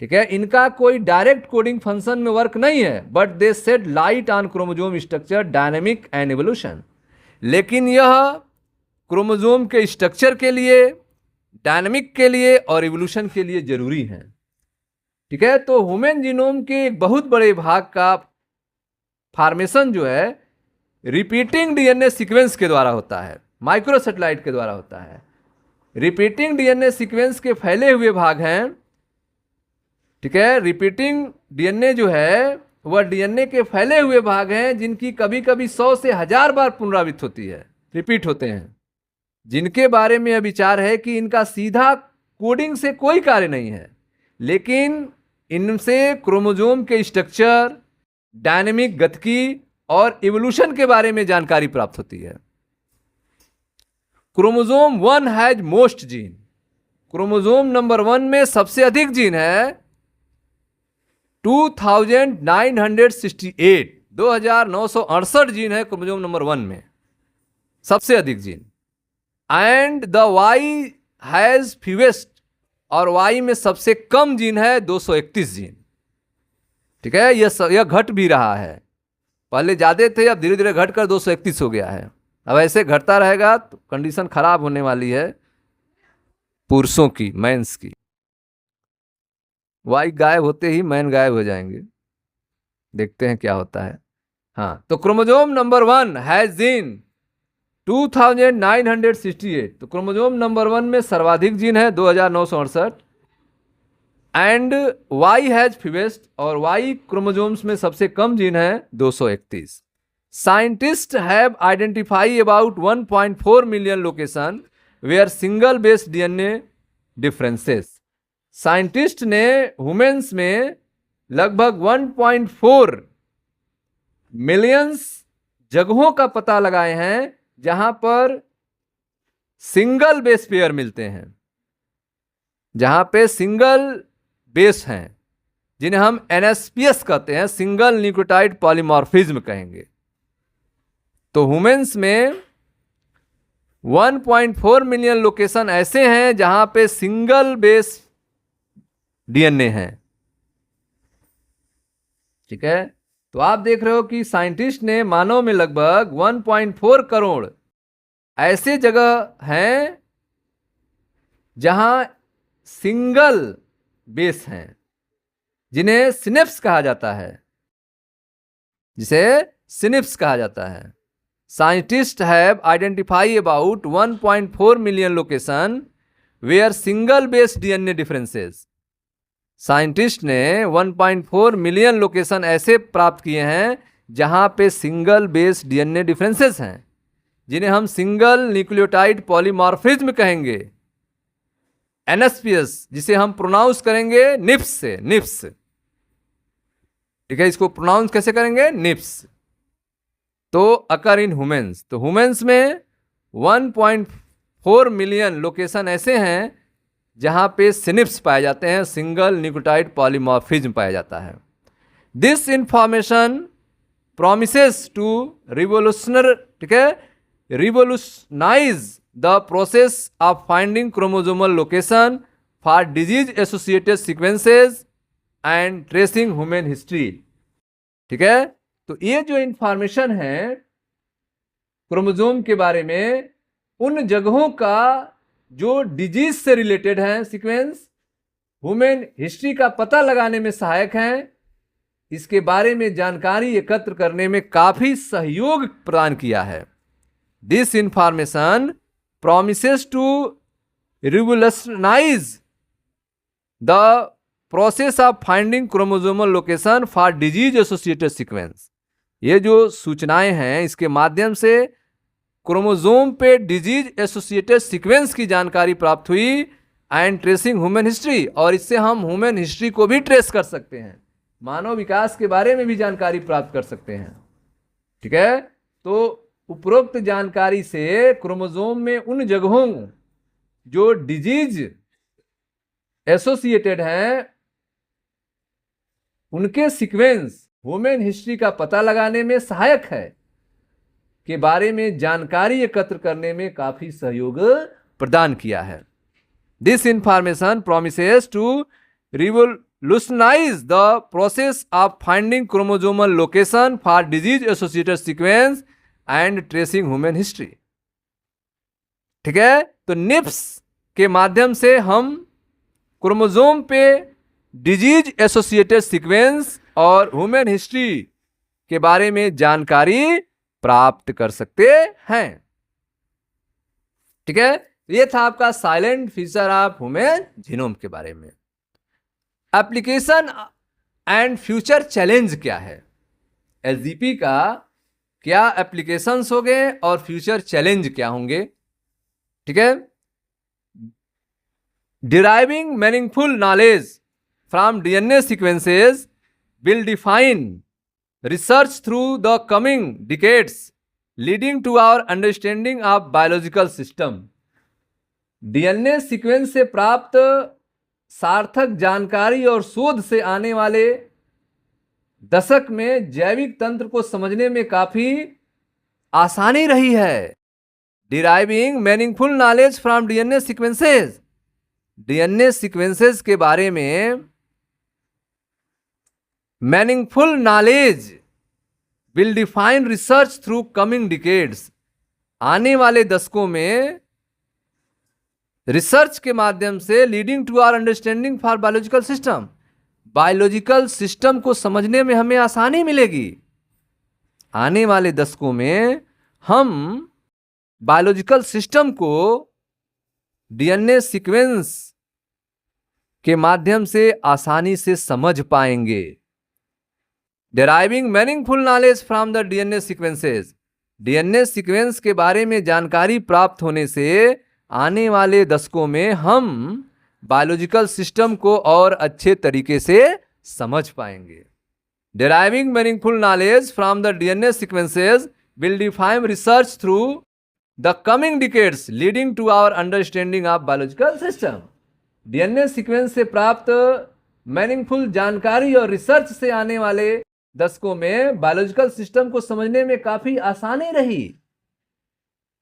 ठीक है, इनका कोई डायरेक्ट कोडिंग फंक्शन में वर्क नहीं है, but they shed light on chromosome structure, dynamic and evolution. लेकिन यह क्रोमोजोम के स्ट्रक्चर के लिए, डायनेमिक के लिए और इवोल्यूशन के लिए जरूरी है। ठीक है, तो ह्यूमन जीनोम के एक बहुत बड़े भाग का फॉर्मेशन जो है रिपीटिंग डीएनए सीक्वेंस के द्वारा होता है, माइक्रोसैटेलाइट के द्वारा होता है। रिपीटिंग डीएनए सीक्वेंस के फैले हुए भाग हैं। ठीक है, रिपीटिंग डीएनए जो है वह डीएनए के फैले हुए भाग हैं जिनकी कभी कभी 100 से 1000 बार पुनरावृत्त होती है, रिपीट होते हैं, जिनके बारे में यह विचार है कि इनका सीधा कोडिंग से कोई कार्य नहीं है, लेकिन इनसे क्रोमोजोम के स्ट्रक्चर, डायनेमिक गतिकी और इवोल्यूशन के बारे में जानकारी प्राप्त होती है। Chromosome 1 has most gene. Chromosome number 1 में सबसे अधिक जीन है 2968, 2968 जीन है क्रोमोजोम नंबर 1 में, सबसे अधिक gene. And the Y has fewest, और वाई में सबसे कम जीन है 231 जीन। ठीक है, यह घट भी रहा है, पहले ज्यादा थे, अब धीरे धीरे घटकर 231 हो गया है। अब ऐसे घटता रहेगा तो कंडीशन खराब होने वाली है पुरुषों की, मैंस की। वाई गायब होते ही मैन गायब हो जाएंगे, देखते हैं क्या होता है। हाँ, तो क्रोमोजोम नंबर 1 हैज जीन 2968, तो क्रोमोजोम नंबर 1 में सर्वाधिक जीन है 2968। एंड वाई हैज फ्यूएस्ट, और वाई क्रोमोजोम्स में सबसे कम जीन है 231। Scientist have identify about 1.4 million location where single base DNA differences. Scientist ने ह्यूमन्स में लगभग 1.4 मिलियंस जगहों का पता लगाए हैं जहां पर सिंगल बेस पेयर मिलते हैं, जहां पे सिंगल बेस हैं, जिन्हें हम एनएसपीएस कहते हैं, सिंगल न्यूक्लियोटाइड पॉलीमॉर्फिज्म कहेंगे। तो ह्यूमन्स में 1.4 मिलियन लोकेशन ऐसे हैं जहां पे सिंगल बेस डीएनए है। ठीक है, तो आप देख रहे हो कि साइंटिस्ट ने मानव में लगभग 1.4 करोड़ ऐसे जगह हैं जहां सिंगल बेस हैं, जिन्हें सिनेप्स कहा जाता है, जिसे सिनेप्स कहा जाता है। Scientist have identify about 1.4 million location where single base DNA differences. Scientist ने 1.4 मिलियन लोकेशन ऐसे प्राप्त किए हैं जहां पे सिंगल बेस डीएनए डिफरेंसेस हैं, जिन्हें हम सिंगल न्यूक्लियोटाइड पॉलीमॉर्फिज्म कहेंगे, एनएसपीएस, जिसे हम प्रोनाउंस करेंगे निप्स से, निप्स। ठीक है, इसको प्रोनाउंस कैसे करेंगे? निप्स। तो अकर इन ह्यूमन्स, तो ह्यूमन्स में 1.4 मिलियन लोकेशन ऐसे हैं जहां पे सिनिप्स पाए जाते हैं, सिंगल न्यूक्लियोटाइड पॉलीमॉर्फिज्म पाया जाता है। दिस इंफॉर्मेशन प्रोमिसेस टू ठीक है, revolutionise the process of finding chromosomal location for disease associated sequences and tracing human history. ठीक है, तो ये जो इंफॉर्मेशन है क्रोमोसोम के बारे में, उन जगहों का जो डिजीज से रिलेटेड हैं सीक्वेंस, ह्यूमन हिस्ट्री का पता लगाने में सहायक हैं, इसके बारे में जानकारी एकत्र करने में काफी सहयोग प्रदान किया है। This information promises to revolutionize the process of finding chromosomal location for disease associated sequence. ये जो सूचनाएं हैं इसके माध्यम से क्रोमोसोम पे डिजीज एसोसिएटेड सीक्वेंस की जानकारी प्राप्त हुई एंड ट्रेसिंग ह्यूमन हिस्ट्री, और इससे हम ह्यूमन हिस्ट्री को भी ट्रेस कर सकते हैं, मानव विकास के बारे में भी जानकारी प्राप्त कर सकते हैं। ठीक है, तो उपरोक्त जानकारी से क्रोमोसोम में उन जगहों जो डिजीज एसोसिएटेड हैं उनके सीक्वेंस ह्यूमन हिस्ट्री का पता लगाने में सहायक है के बारे में जानकारी एकत्र करने में काफी सहयोग प्रदान किया है। This information promises to revolutionize the process of finding chromosomal location for disease associated sequence and tracing human history. ठीक है, तो निप्स के माध्यम से हम क्रोमोसोम पे डिजीज एसोसिएटेड सीक्वेंस और ह्यूमन हिस्ट्री के बारे में जानकारी प्राप्त कर सकते हैं। ठीक है, ये था आपका silent feature of human genome के बारे में। एप्लीकेशन एंड फ्यूचर चैलेंज क्या है, एसजीपी का क्या एप्लीकेशंस हो गए और फ्यूचर चैलेंज क्या होंगे। ठीक है, deriving meaningful knowledge from DNA sequences will define research through the coming decades leading to our understanding of biological system। DNA sequence से प्राप्त सार्थक जानकारी और शोध से आने वाले दशक में जैविक तंत्र को समझने में काफी आसानी रही है। Deriving meaningful knowledge from DNA sequences, DNA sequences के बारे में meaningful knowledge will define research through coming decades। आने वाले दशकों में रिसर्च के माध्यम से leading to our understanding for biological system, biological system को समझने में हमें आसानी मिलेगी। आने वाले दशकों में हम बायोलॉजिकल सिस्टम को डीएनए सीक्वेंस के माध्यम से आसानी से समझ पाएंगे। Deriving meaningful knowledge from the DNA sequences, DNA sequence के बारे में जानकारी प्राप्त होने से आने वाले दशकों में हम बायोलॉजिकल सिस्टम को और अच्छे तरीके से समझ पाएंगे। Deriving meaningful knowledge from the DNA sequences will define research through the coming decades leading to our understanding of biological system। DNA sequence से प्राप्त मीनिंगफुल जानकारी और रिसर्च से आने वाले दशकों में बायोलॉजिकल सिस्टम को समझने में काफी आसानी रही।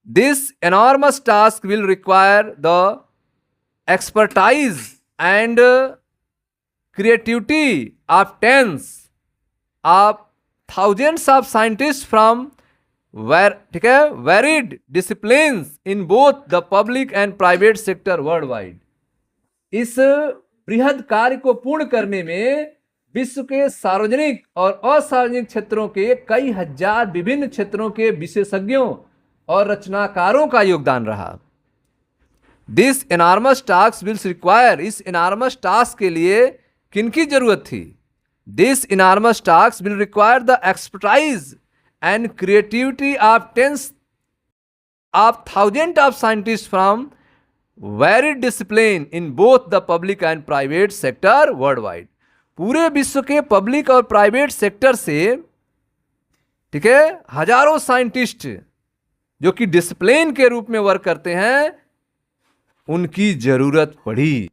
This enormous task will require the expertise and creativity of tens of thousands of scientist from varied disciplines in both the public and private sector worldwide. इस बृहद कार्य को पूर्ण करने में विश्व के सार्वजनिक और असार्वजनिक क्षेत्रों के कई हजार विभिन्न क्षेत्रों के विशेषज्ञों और रचनाकारों का योगदान रहा। This enormous task will require, इस एनॉर्मस टास्क के लिए किनकी जरूरत थी। This enormous task will require the expertise and creativity of tens of thousand of scientist from varied discipline in both the public and private sector worldwide. पूरे विश्व के public और प्राइवेट सेक्टर से, ठीक है, हजारों साइंटिस्ट जो कि डिसिप्लिन के रूप में वर्क करते हैं उनकी जरूरत पड़ी।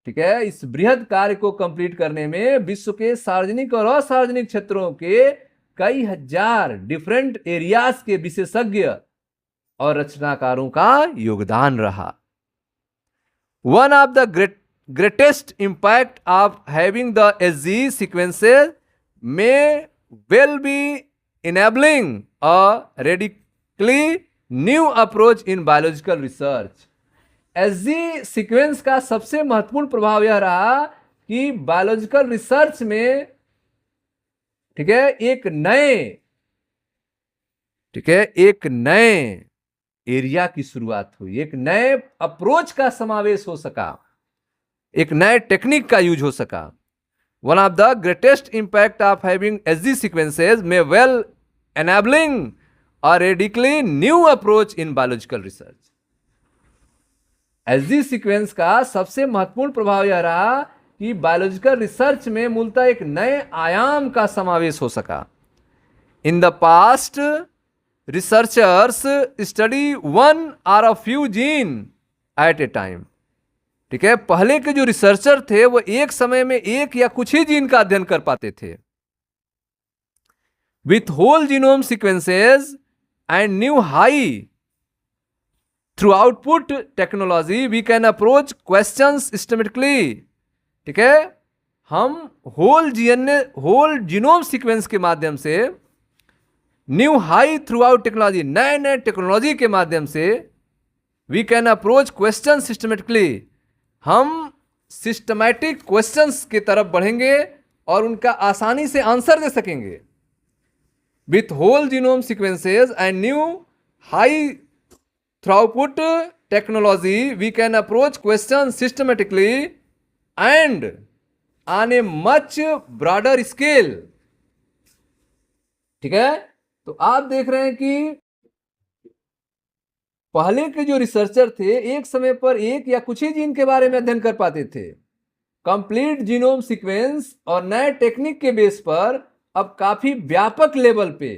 ठीक है, इस बृहद कार्य को कंप्लीट करने में विश्व के सार्वजनिक और असार्वजनिक क्षेत्रों के कई हजार डिफरेंट एरियाज के विशेषज्ञ और रचनाकारों का योगदान रहा। One of the greatest impact of having the SG sequences may well be enabling a radically new approach in biological research। SG sequence का सबसे महत्वपूर्ण प्रभाव यह रहा कि बायोलॉजिकल रिसर्च में, ठीक है, एक नए एरिया की शुरुआत हुई, एक नए अप्रोच का समावेश हो सका, एक नए टेक्निक का यूज हो सका। One of the greatest impact of having SG sequences में well enabling a radically new approach in biological research. SG sequence का सबसे महत्वपूर्ण प्रभाव यह रहा कि बायोलॉजिकल रिसर्च में मूलतः एक नए आयाम का समावेश हो सका। In the past researchers study one और a few gene at a time. ठीक है, पहले के जो रिसर्चर थे वो एक समय में एक या कुछ ही जीन का अध्ययन कर पाते थे। With whole genome sequences and new high throughput technology we can approach questions systematically. ठीक है, हम होल जीनोम सीक्वेंस के माध्यम से new high throughput technology, नए नए टेक्नोलॉजी के माध्यम से we can approach question systematically, हम सिस्टमैटिक क्वेश्चंस की तरफ बढ़ेंगे और उनका आसानी से आंसर दे सकेंगे। With whole genome sequences and new high throughput technology we can approach question systematically and on a much broader scale. ठीक है, तो आप देख रहे हैं कि पहले के जो रिसर्चर थे एक समय पर एक या कुछ ही जीन के बारे में अध्ययन कर पाते थे। कंप्लीट जीनोम सीक्वेंस और नए टेक्निक के बेस पर अब काफी व्यापक लेवल पे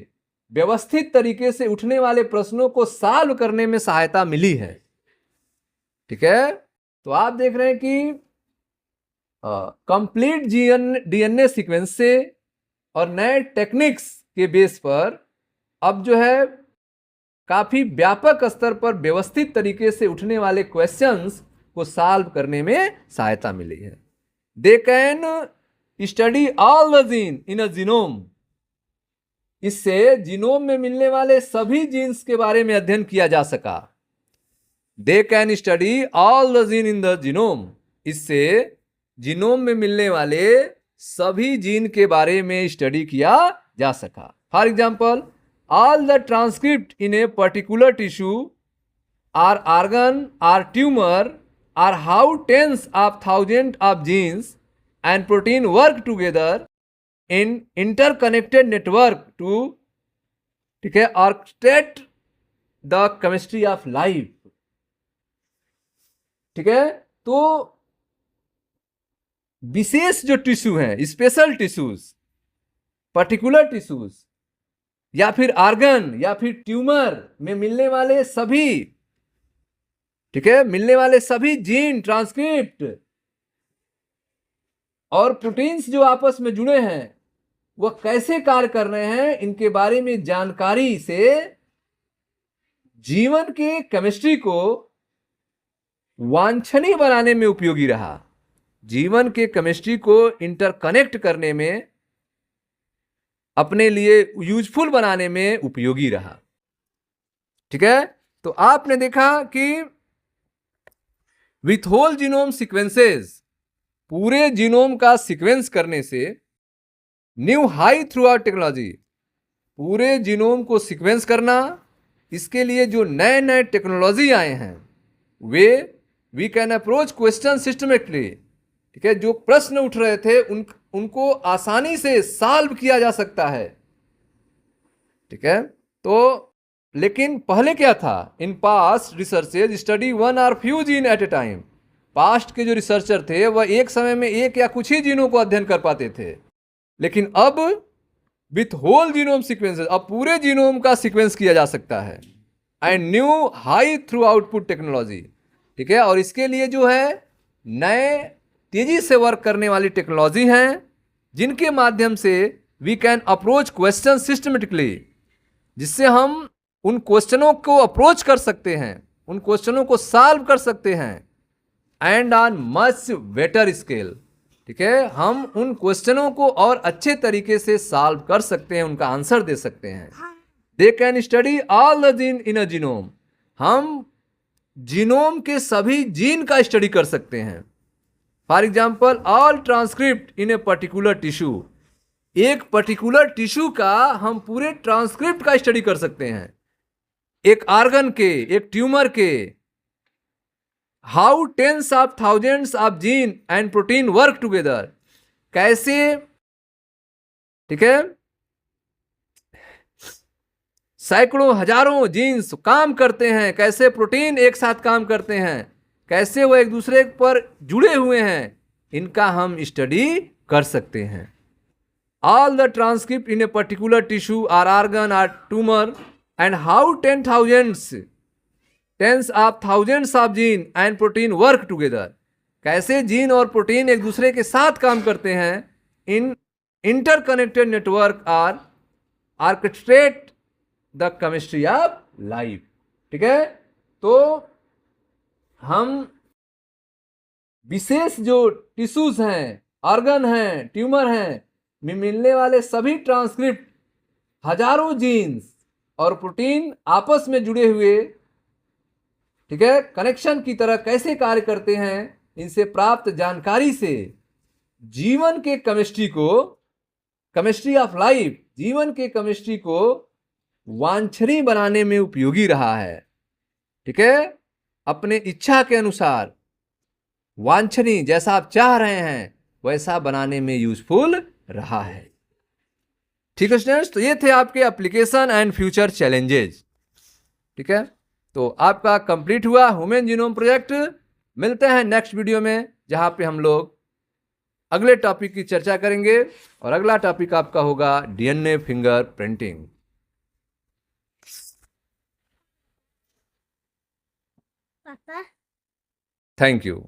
व्यवस्थित तरीके से उठने वाले प्रश्नों को सॉल्व करने में सहायता मिली है। ठीक है, तो आप देख रहे हैं कि कंप्लीट डीएनए सीक्वेंस से और नए टेक्निक्स के बेस पर अब जो है काफी व्यापक स्तर पर व्यवस्थित तरीके से उठने वाले क्वेश्चंस को सॉल्व करने में सहायता मिली है। They can study all the gene in a genome. इससे जीनोम में मिलने वाले सभी जीन्स के बारे में अध्ययन किया जा सका। They can study all the gene in the genome. इससे जीनोम में मिलने वाले सभी जीन के बारे में स्टडी किया जा सका। For example, all the transcript in a particular tissue or organ or tumor or how tens of thousands of genes and protein work together in interconnected network to, ठीक है, orchestrate the chemistry of life। ठीक है, तो विशेष जो tissue हैं, special tissues, particular tissues या फिर argon या फिर ट्यूमर में मिलने वाले सभी, ठीक है, मिलने वाले सभी जीन, ट्रांसक्रिप्ट और प्रोटीन्स जो आपस में जुड़े हैं वह कैसे कार्य कर रहे हैं, इनके बारे में जानकारी से जीवन के केमिस्ट्री को वांछनीय बनाने में उपयोगी रहा। जीवन के केमिस्ट्री को इंटरकनेक्ट करने में, अपने लिए यूजफुल बनाने में उपयोगी रहा। ठीक है, तो आपने देखा कि विथ होल जीनोम सीक्वेंसेस, पूरे जीनोम का सीक्वेंस करने से, new high throughput technology, पूरे जीनोम को सीक्वेंस करना, इसके लिए जो नए नए टेक्नोलॉजी आए हैं वे we can approach question systematically. ठीक है, जो प्रश्न उठ रहे थे उनको आसानी से सॉल्व किया जा सकता है। ठीक है, तो लेकिन पहले क्या था, in past researches study one और few gene at a time. Past के जो रिसर्चर थे वह एक समय में एक या कुछ ही जीनों को अध्ययन कर पाते थे, लेकिन अब विथ होल जीनोम सीक्वेंसेस, अब पूरे जीनोम का सीक्वेंस किया जा सकता है and new high throughput technology. ठीक है, और इसके लिए जो है नए तेजी से वर्क करने वाली टेक्नोलॉजी हैं जिनके माध्यम से we can approach question systematically, जिससे हम उन क्वेश्चनों को अप्रोच कर सकते हैं, उन क्वेश्चनों को सॉल्व कर सकते हैं and on much better scale. ठीक है, हम उन क्वेश्चनों को और अच्छे तरीके से सॉल्व कर सकते हैं, उनका आंसर दे सकते हैं। They can study all the gene in a genome. हम जीनोम के सभी जीन का स्टडी कर सकते हैं। For example, all transcript in a particular tissue, एक पर्टिकुलर टिश्यू का हम पूरे ट्रांसक्रिप्ट का स्टडी कर सकते हैं, एक आर्गन के, एक ट्यूमर के, how tens of thousands of gene and protein work together, कैसे, ठीक है, सैकड़ों हजारों जीन्स काम करते हैं, कैसे प्रोटीन एक साथ काम करते हैं, कैसे वो एक दूसरे पर जुड़े हुए हैं, इनका हम स्टडी कर सकते हैं। All the transcript in a particular tissue or organ or tumour and how tens of thousands of gene and protein work together, कैसे जीन और प्रोटीन एक दूसरे के साथ काम करते हैं, in interconnected network or orchestrate the chemistry of life. ठीक है, तो हम विशेष जो टिश्यूज हैं, ऑर्गन हैं, ट्यूमर हैं में मिलने वाले सभी ट्रांसक्रिप्ट, हजारों जीन्स और प्रोटीन आपस में जुड़े हुए, ठीक है, कनेक्शन की तरह कैसे कार्य करते हैं, इनसे प्राप्त जानकारी से जीवन के केमिस्ट्री को, केमिस्ट्री ऑफ लाइफ, जीवन के केमिस्ट्री को वांछनीय बनाने में उपयोगी रहा है। ठीक है, अपने इच्छा के अनुसार वांछनीय, जैसा आप चाह रहे हैं वैसा बनाने में यूजफुल रहा है। ठीक है स्टूडेंट्स, तो ये थे आपके एप्लीकेशन एंड फ्यूचर चैलेंजेस। ठीक है, तो आपका कंप्लीट हुआ ह्यूमन जीनोम प्रोजेक्ट। मिलते हैं नेक्स्ट वीडियो में, जहां पे हम लोग अगले टॉपिक की चर्चा करेंगे, और अगला टॉपिक आपका होगा डीएनए फिंगर प्रिंटिंग। पापा, थैंक यू।